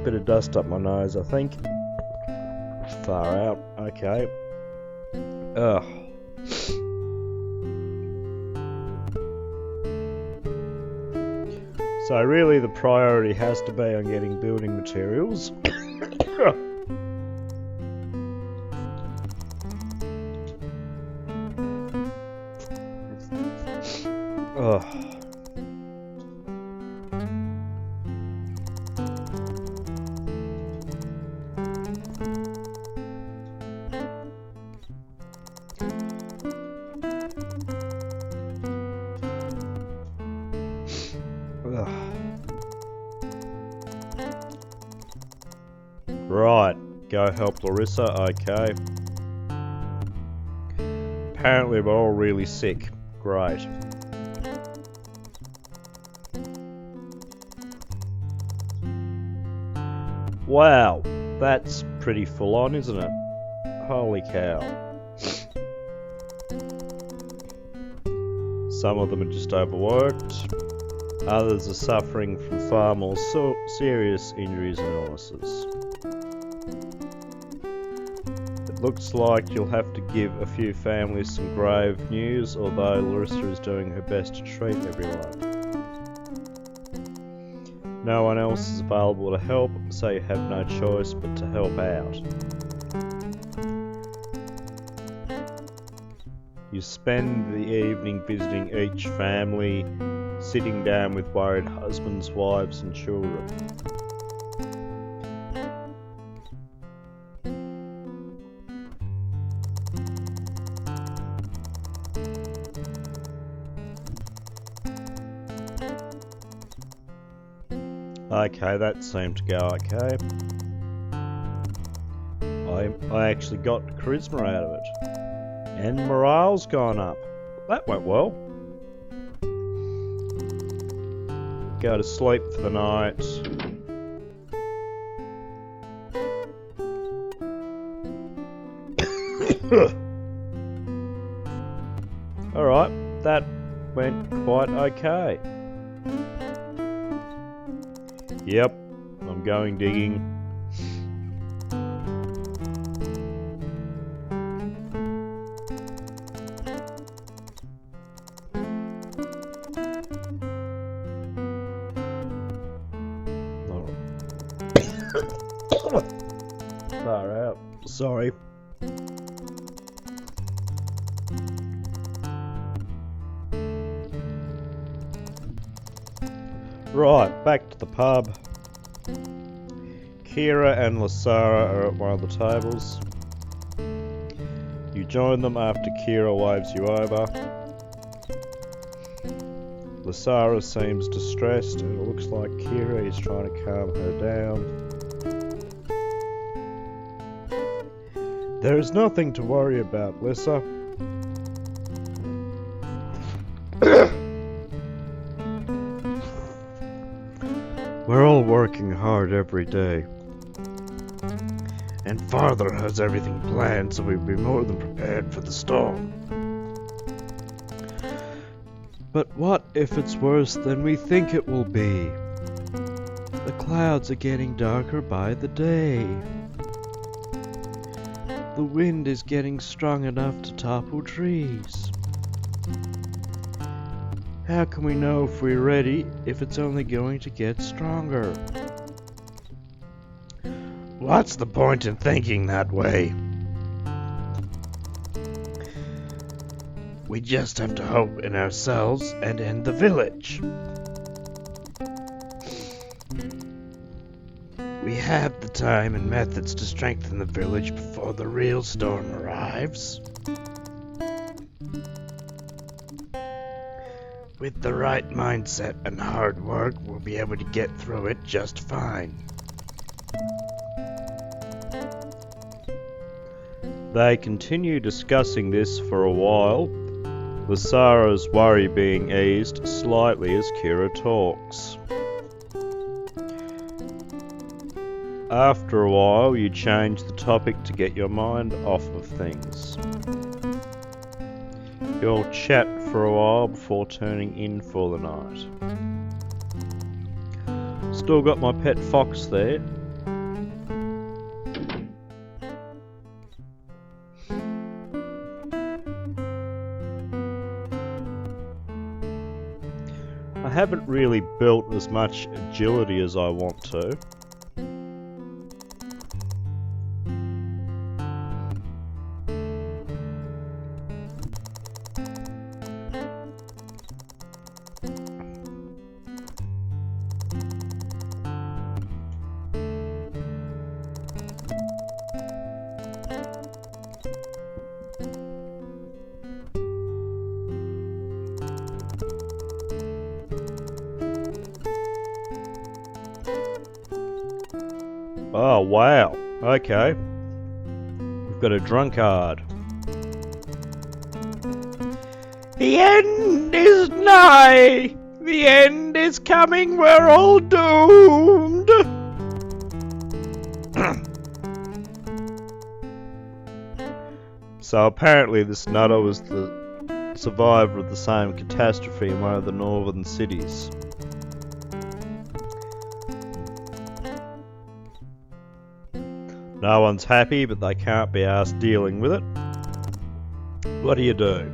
Bit of dust up my nose, I think. Far out. Okay. Ugh. So really the priority has to be on getting building materials. Ugh. Right, go help Larissa, okay. Apparently we're all really sick. Great. Wow, that's pretty full on, isn't it? Holy cow. Some of them are just overworked. Others are suffering from far more serious injuries and illnesses. It looks like you'll have to give a few families some grave news, although Larissa is doing her best to treat everyone. No one else is available to help, so you have no choice but to help out. You spend the evening visiting each family, sitting down with worried husbands, wives and children. Okay, that seemed to go okay. I actually got charisma out of it. And morale's gone up. That went well. Go to sleep for the night. Alright, that went quite okay. Yep, I'm going digging. Far out. Sorry. Right, back to the pub. Kira and Lasara are at one of the tables. You join them after Kira waves you over. Lasara seems distressed and it looks like Kira is trying to calm her down. There is nothing to worry about, Lissa. We're all working hard every day. And Father has everything planned so we'll be more than prepared for the storm. But what if it's worse than we think it will be? The clouds are getting darker by the day. The wind is getting strong enough to topple trees. How can we know if we're ready if it's only going to get stronger? What's the point in thinking that way? We just have to hope in ourselves and in the village. We have the time and methods to strengthen the village before the real storm arrives. With the right mindset and hard work, we'll be able to get through it just fine. They continue discussing this for a while, Lysara's worry being eased slightly as Kira talks. After a while, you change the topic to get your mind off of things. You'll chat for a while before turning in for the night. Still got my pet fox there. I haven't really built as much agility as I want to. Oh wow, okay. We've got a drunkard. The end is nigh! The end is coming, we're all doomed! So apparently this nutter was the survivor of the same catastrophe in one of the northern cities. No one's happy, but they can't be asked dealing with it. What do you do?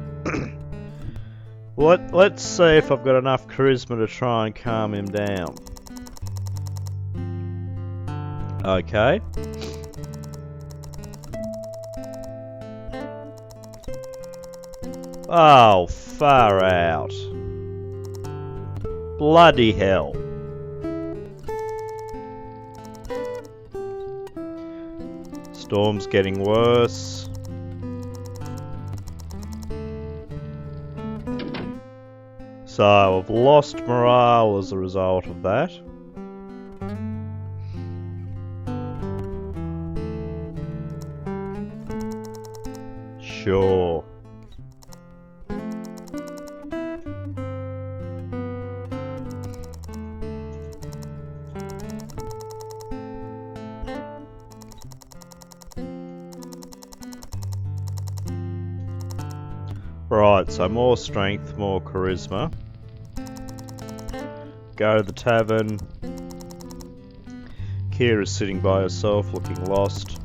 Let's see if I've got enough charisma to try and calm him down. Okay. Oh, far out. Bloody hell. Storm's getting worse. So I've lost morale as a result of that. Sure. Right, so more strength, more charisma. Go to the tavern. Kira's sitting by herself, looking lost.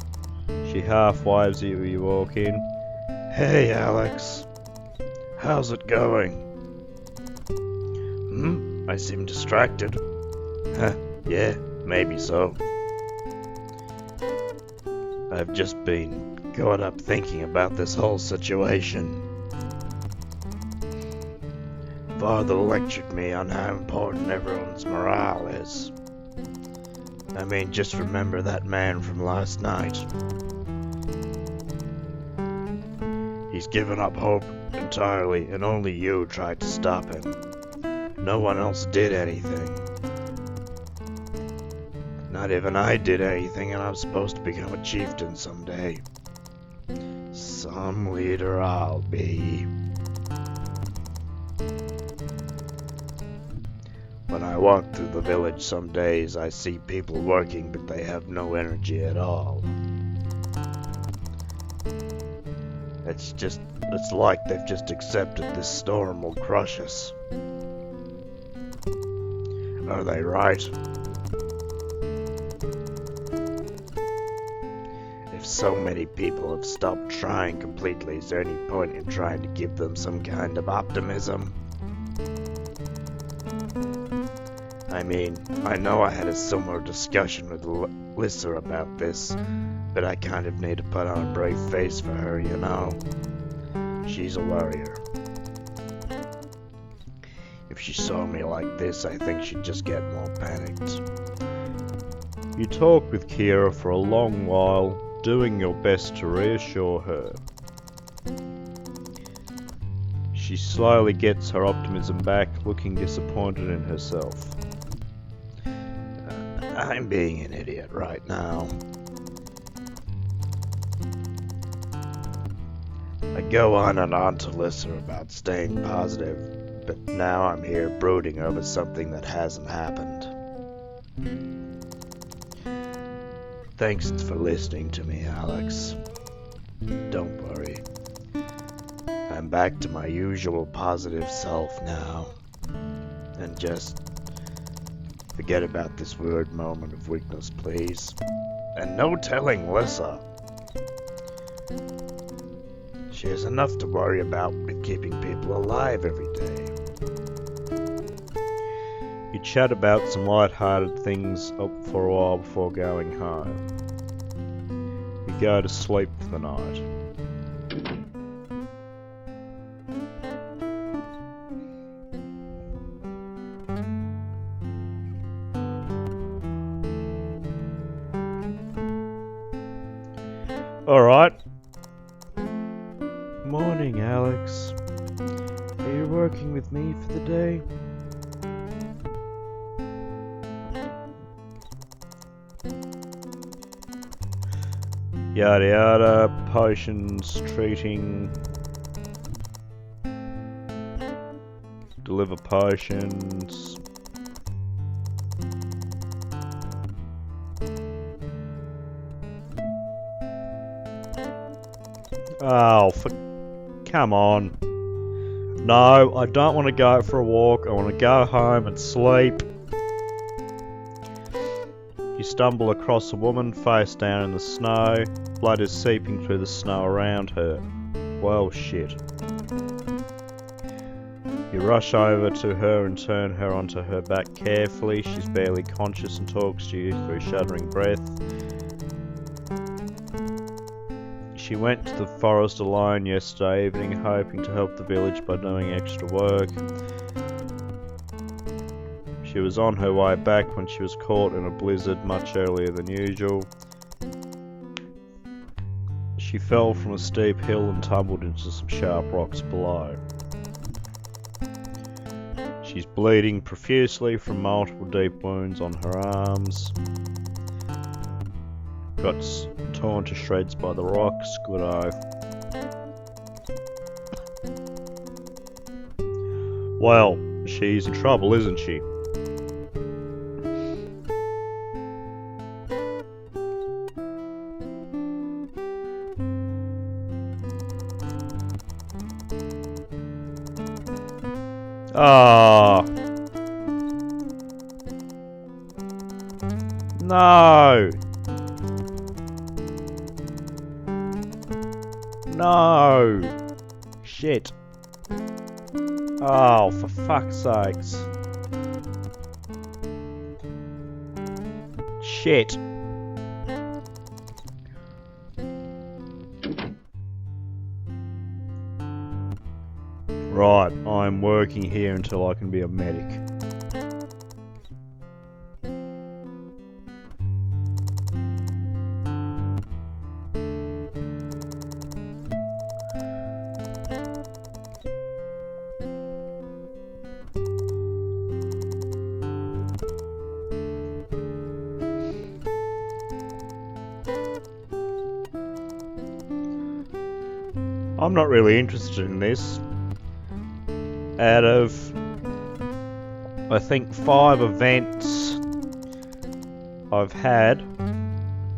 She half waves at you when you walk in. Hey, Alex. How's it going? I seem distracted. Yeah, maybe so. I've just been caught up thinking about this whole situation. Father lectured me on how important everyone's morale is. I mean, just remember that man from last night. He's given up hope entirely, and only you tried to stop him. No one else did anything. Not even I did anything, and I'm supposed to become a chieftain someday. Some leader I'll be. When I walk through the village some days, I see people working, but they have no energy at all. It's like they've just accepted this storm will crush us. Are they right? If so many people have stopped trying completely, is there any point in trying to give them some kind of optimism? I mean, I know I had a similar discussion with Lissa about this, but I kind of need to put on a brave face for her, you know? She's a warrior. If she saw me like this, I think she'd just get more panicked. You talk with Kira for a long while, doing your best to reassure her. She slowly gets her optimism back, looking disappointed in herself. I'm being an idiot right now. I go on and on to Lissa about staying positive, but now I'm here brooding over something that hasn't happened. Thanks for listening to me, Alex. Don't worry. I'm back to my usual positive self now. And just forget about this weird moment of weakness, please. And no telling Lissa. She has enough to worry about with keeping people alive every day. You chat about some light-hearted things for a while before going home. You go to sleep for the night. Alright. Morning, Alex. Are you working with me for the day? Yada yada, potions, treating, deliver potions. Oh, come on. No, I don't want to go for a walk. I want to go home and sleep. You stumble across a woman face down in the snow. Blood is seeping through the snow around her. Well, shit. You rush over to her and turn her onto her back carefully. She's barely conscious and talks to you through shuddering breath. She went to the forest alone yesterday evening, hoping to help the village by doing extra work. She was on her way back when she was caught in a blizzard much earlier than usual. She fell from a steep hill and tumbled into some sharp rocks below. She's bleeding profusely from multiple deep wounds on her arms. Got torn to shreds by the rocks, good eye. Well, she's in trouble, isn't she? Ah. No. No! Shit. Oh, for fuck's sakes. Shit. Right, I'm working here until I can be a medic. I'm not really interested in this. Out of, I think, 5 events I've had,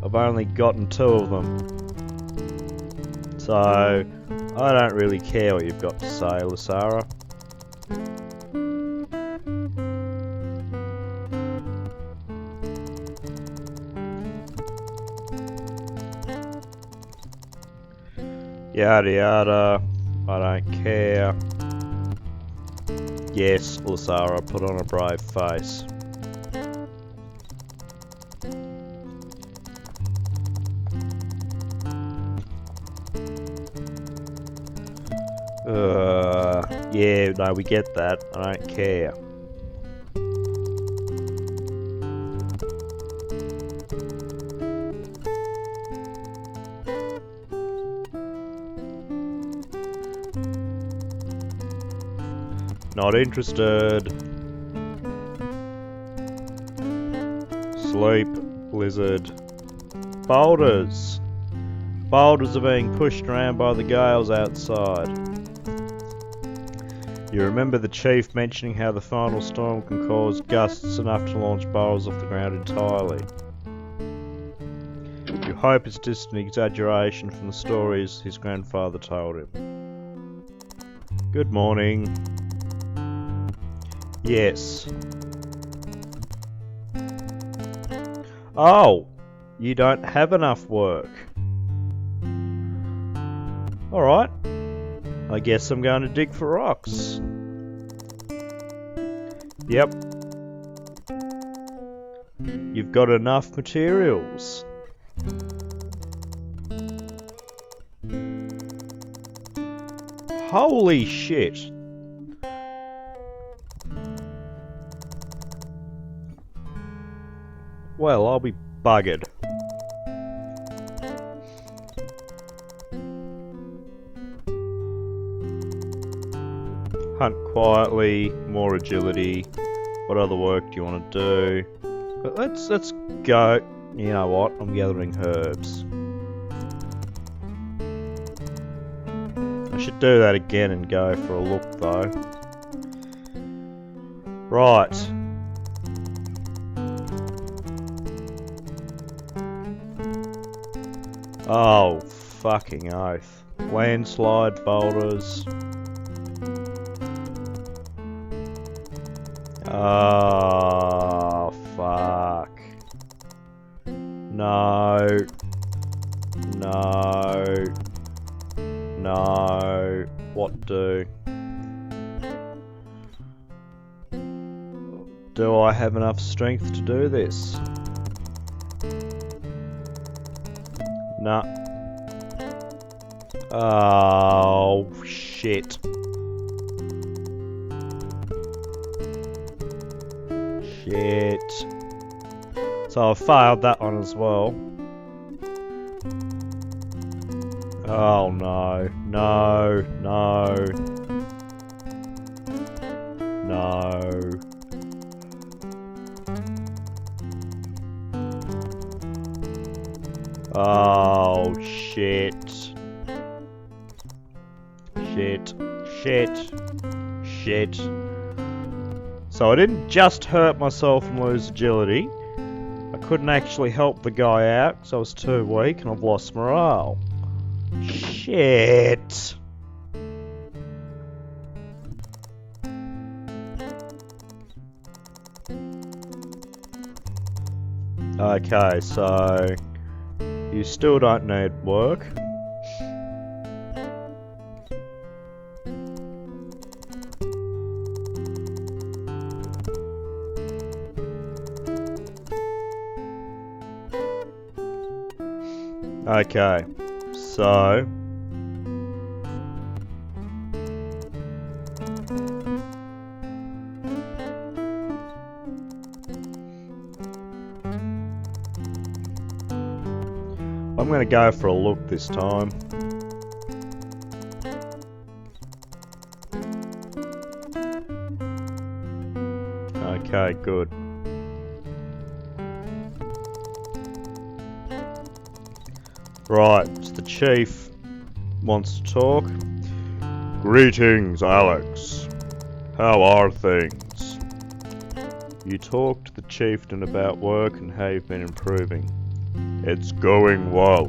I've only gotten 2 of them. So, I don't really care what you've got to say, Lasara. Yada yada, I don't care. Yes, Lasara, put on a brave face. Yeah, no, we get that. I don't care. Not interested. Sleep, blizzard. Boulders. Boulders are being pushed around by the gales outside. You remember the chief mentioning how the final storm can cause gusts enough to launch boulders off the ground entirely. You hope it's just an exaggeration from the stories his grandfather told him. Good morning. Yes. Oh, you don't have enough work. Alright. I guess I'm going to dig for rocks. Yep. You've got enough materials. Holy shit. Well, I'll be buggered. Hunt quietly, more agility. What other work do you want to do? But let's go. You know what? I'm gathering herbs. I should do that again and go for a look though. Right. Oh, fucking oath. Landslide boulders. Oh, fuck. No. No. No. What do? Do I have enough strength to do this? Nah. Oh, shit. Shit. So I failed that one as well. Oh no. No. No. No. Oh shit. Shit. Shit. Shit. So I didn't just hurt myself and lose agility. I couldn't actually help the guy out because I was too weak and I've lost morale. Shit. Okay, so you still don't need work. Okay, so I'm going to go for a look this time. Okay, good. Right, so the chief wants to talk. Greetings, Alex. How are things? You talked to the chieftain about work and how you've been improving. It's going well.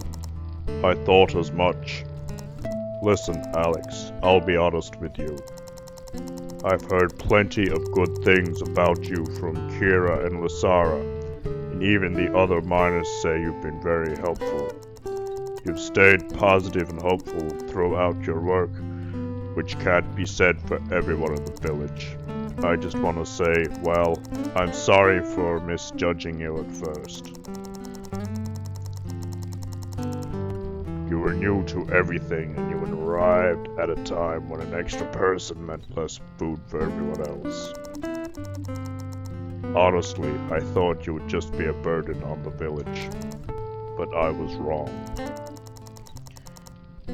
I thought as much. Listen, Alex, I'll be honest with you. I've heard plenty of good things about you from Kira and Lasara, and even the other miners say you've been very helpful. You've stayed positive and hopeful throughout your work, which can't be said for everyone in the village. I just want to say, well, I'm sorry for misjudging you at first. You were new to everything, and you arrived at a time when an extra person meant less food for everyone else. Honestly, I thought you would just be a burden on the village, but I was wrong.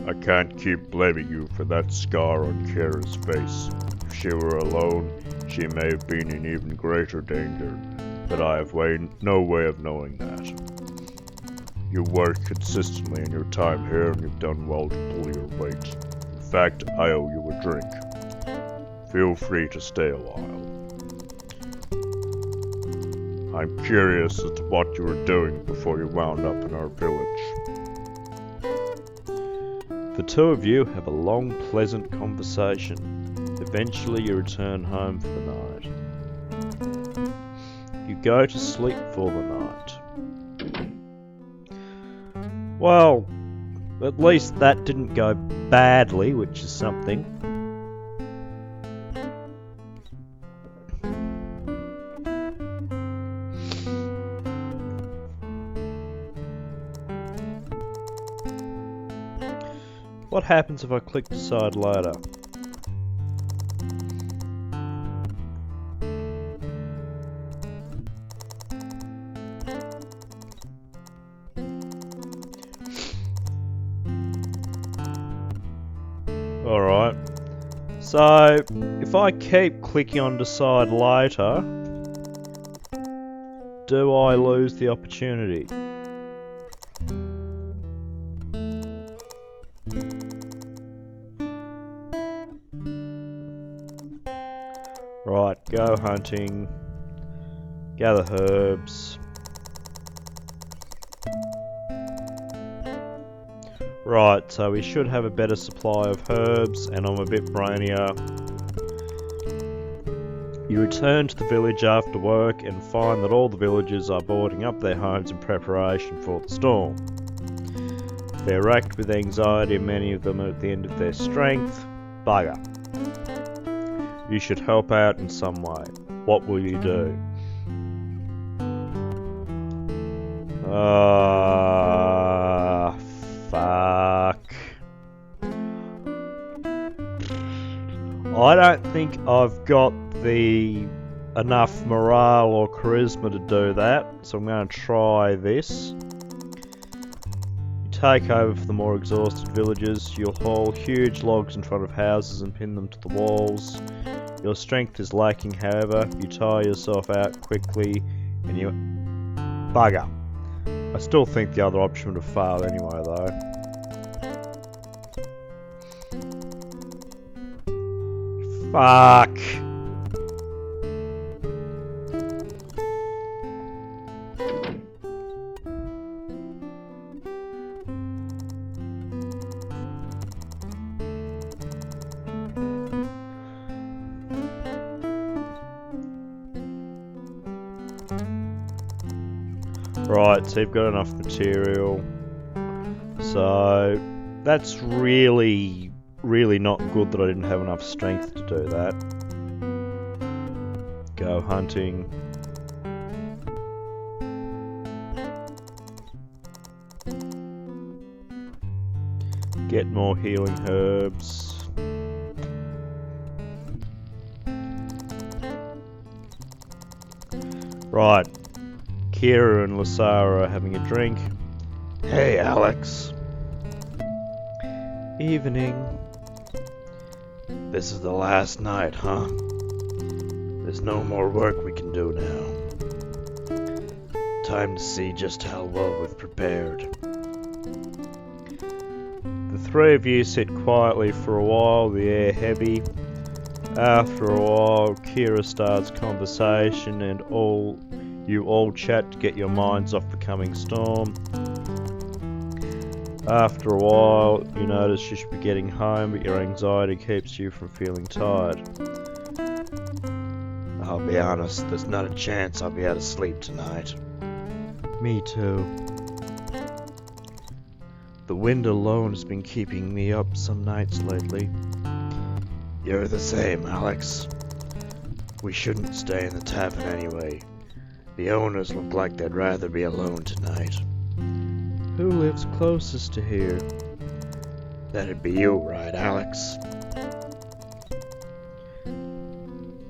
I can't keep blaming you for that scar on Kira's face. If she were alone, she may have been in even greater danger, but I have no way of knowing that. You work consistently in your time here, and you've done well to pull your weight. In fact, I owe you a drink. Feel free to stay a while. I'm curious as to what you were doing before you wound up in our village. The two of you have a long, pleasant conversation. Eventually you return home for the night. You go to sleep for the night. Well, at least that didn't go badly, which is something. What happens if I click decide later? Alright, so if I keep clicking on decide later, do I lose the opportunity? Right, go hunting, gather herbs. Right, so we should have a better supply of herbs, and I'm a bit brainier. You return to the village after work and find that all the villagers are boarding up their homes in preparation for the storm. They're racked with anxiety and many of them are at the end of their strength. Bugger. You should help out in some way. What will you do? Fuck. I don't think I've got enough morale or charisma to do that, so I'm going to try this. You take over for the more exhausted villagers. You'll haul huge logs in front of houses and pin them to the walls. Your strength is lacking, however. You tire yourself out quickly and you... Bugger. I still think the other option would have failed anyway, though. Fuck. Right, so you've got enough material. So that's really not good that I didn't have enough strength to do that. Go hunting. Get more healing herbs. Right. Kira and Lasara are having a drink. Hey, Alex. Evening. This is the last night, huh? There's no more work we can do now. Time to see just how well we've prepared. The three of you sit quietly for a while, the air heavy. After a while, Kira starts conversation and you all chat to get your minds off the coming storm. After a while, you notice you should be getting home, but your anxiety keeps you from feeling tired. I'll be honest, there's not a chance I'll be able to sleep tonight. Me too. The wind alone has been keeping me up some nights lately. You're the same, Alex. We shouldn't stay in the tavern anyway. The owners look like they'd rather be alone tonight. Who lives closest to here? That'd be you, right, Alex?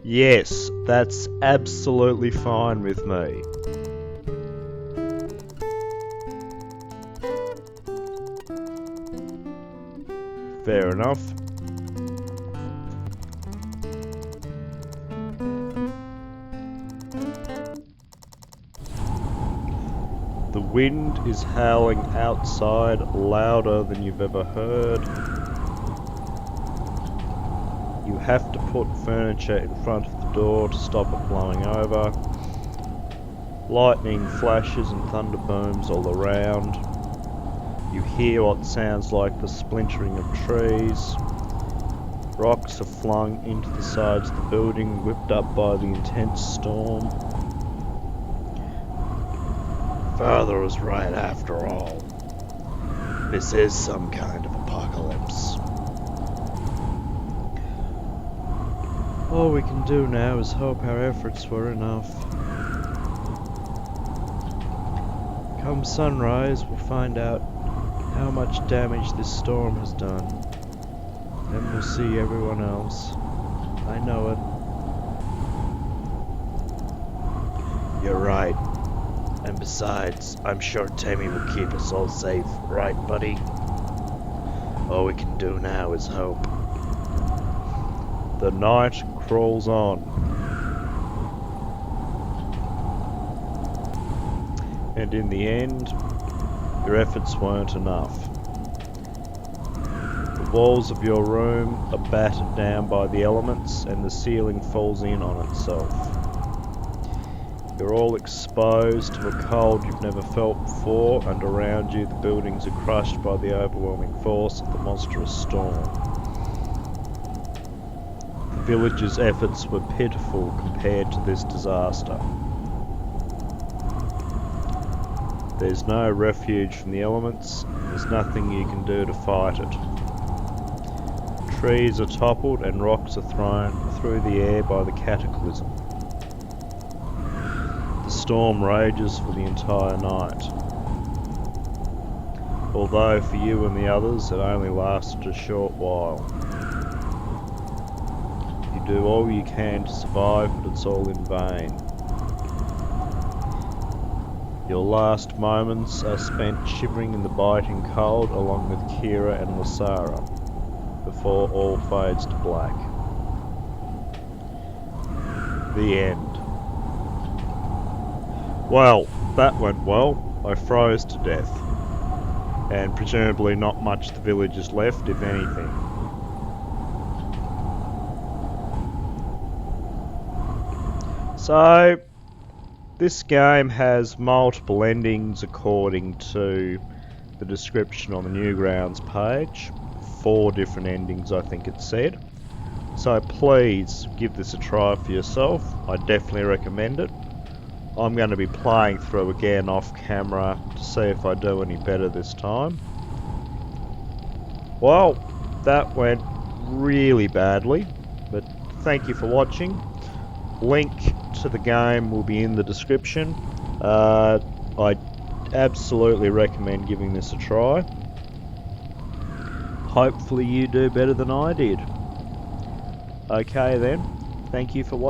Yes, that's absolutely fine with me. Fair enough. The wind is howling outside louder than you've ever heard. You have to put furniture in front of the door to stop it blowing over. Lightning flashes and thunder booms all around. You hear what sounds like the splintering of trees. Rocks are flung into the sides of the building, whipped up by the intense storm. Father was right after all. This is some kind of apocalypse. All we can do now is hope our efforts were enough. Come sunrise, we'll find out how much damage this storm has done. Then we'll see everyone else. I know it. You're right. And besides, I'm sure Tammy will keep us all safe, right, buddy? All we can do now is hope. The night crawls on. And in the end, your efforts weren't enough. The walls of your room are battered down by the elements and the ceiling falls in on itself. You're all exposed to a cold you've never felt before, and around you the buildings are crushed by the overwhelming force of the monstrous storm. The village's efforts were pitiful compared to this disaster. There's no refuge from the elements, there's nothing you can do to fight it. Trees are toppled and rocks are thrown through the air by the cataclysm. The storm rages for the entire night. Although for you and the others it only lasted a short while. You do all you can to survive, but it's all in vain. Your last moments are spent shivering in the biting cold along with Kira and Lasara, before all fades to black. The end. Well, that went well. I froze to death. And presumably not much the village is left, if anything. So, this game has multiple endings according to the description on the Newgrounds page. 4 different endings I think it said. So please give this a try for yourself. I definitely recommend it. I'm going to be playing through again off camera to see if I do any better this time. Well, that went really badly, but thank you for watching. Link to the game will be in the description. I absolutely recommend giving this a try. Hopefully you do better than I did. Okay then, thank you for watching.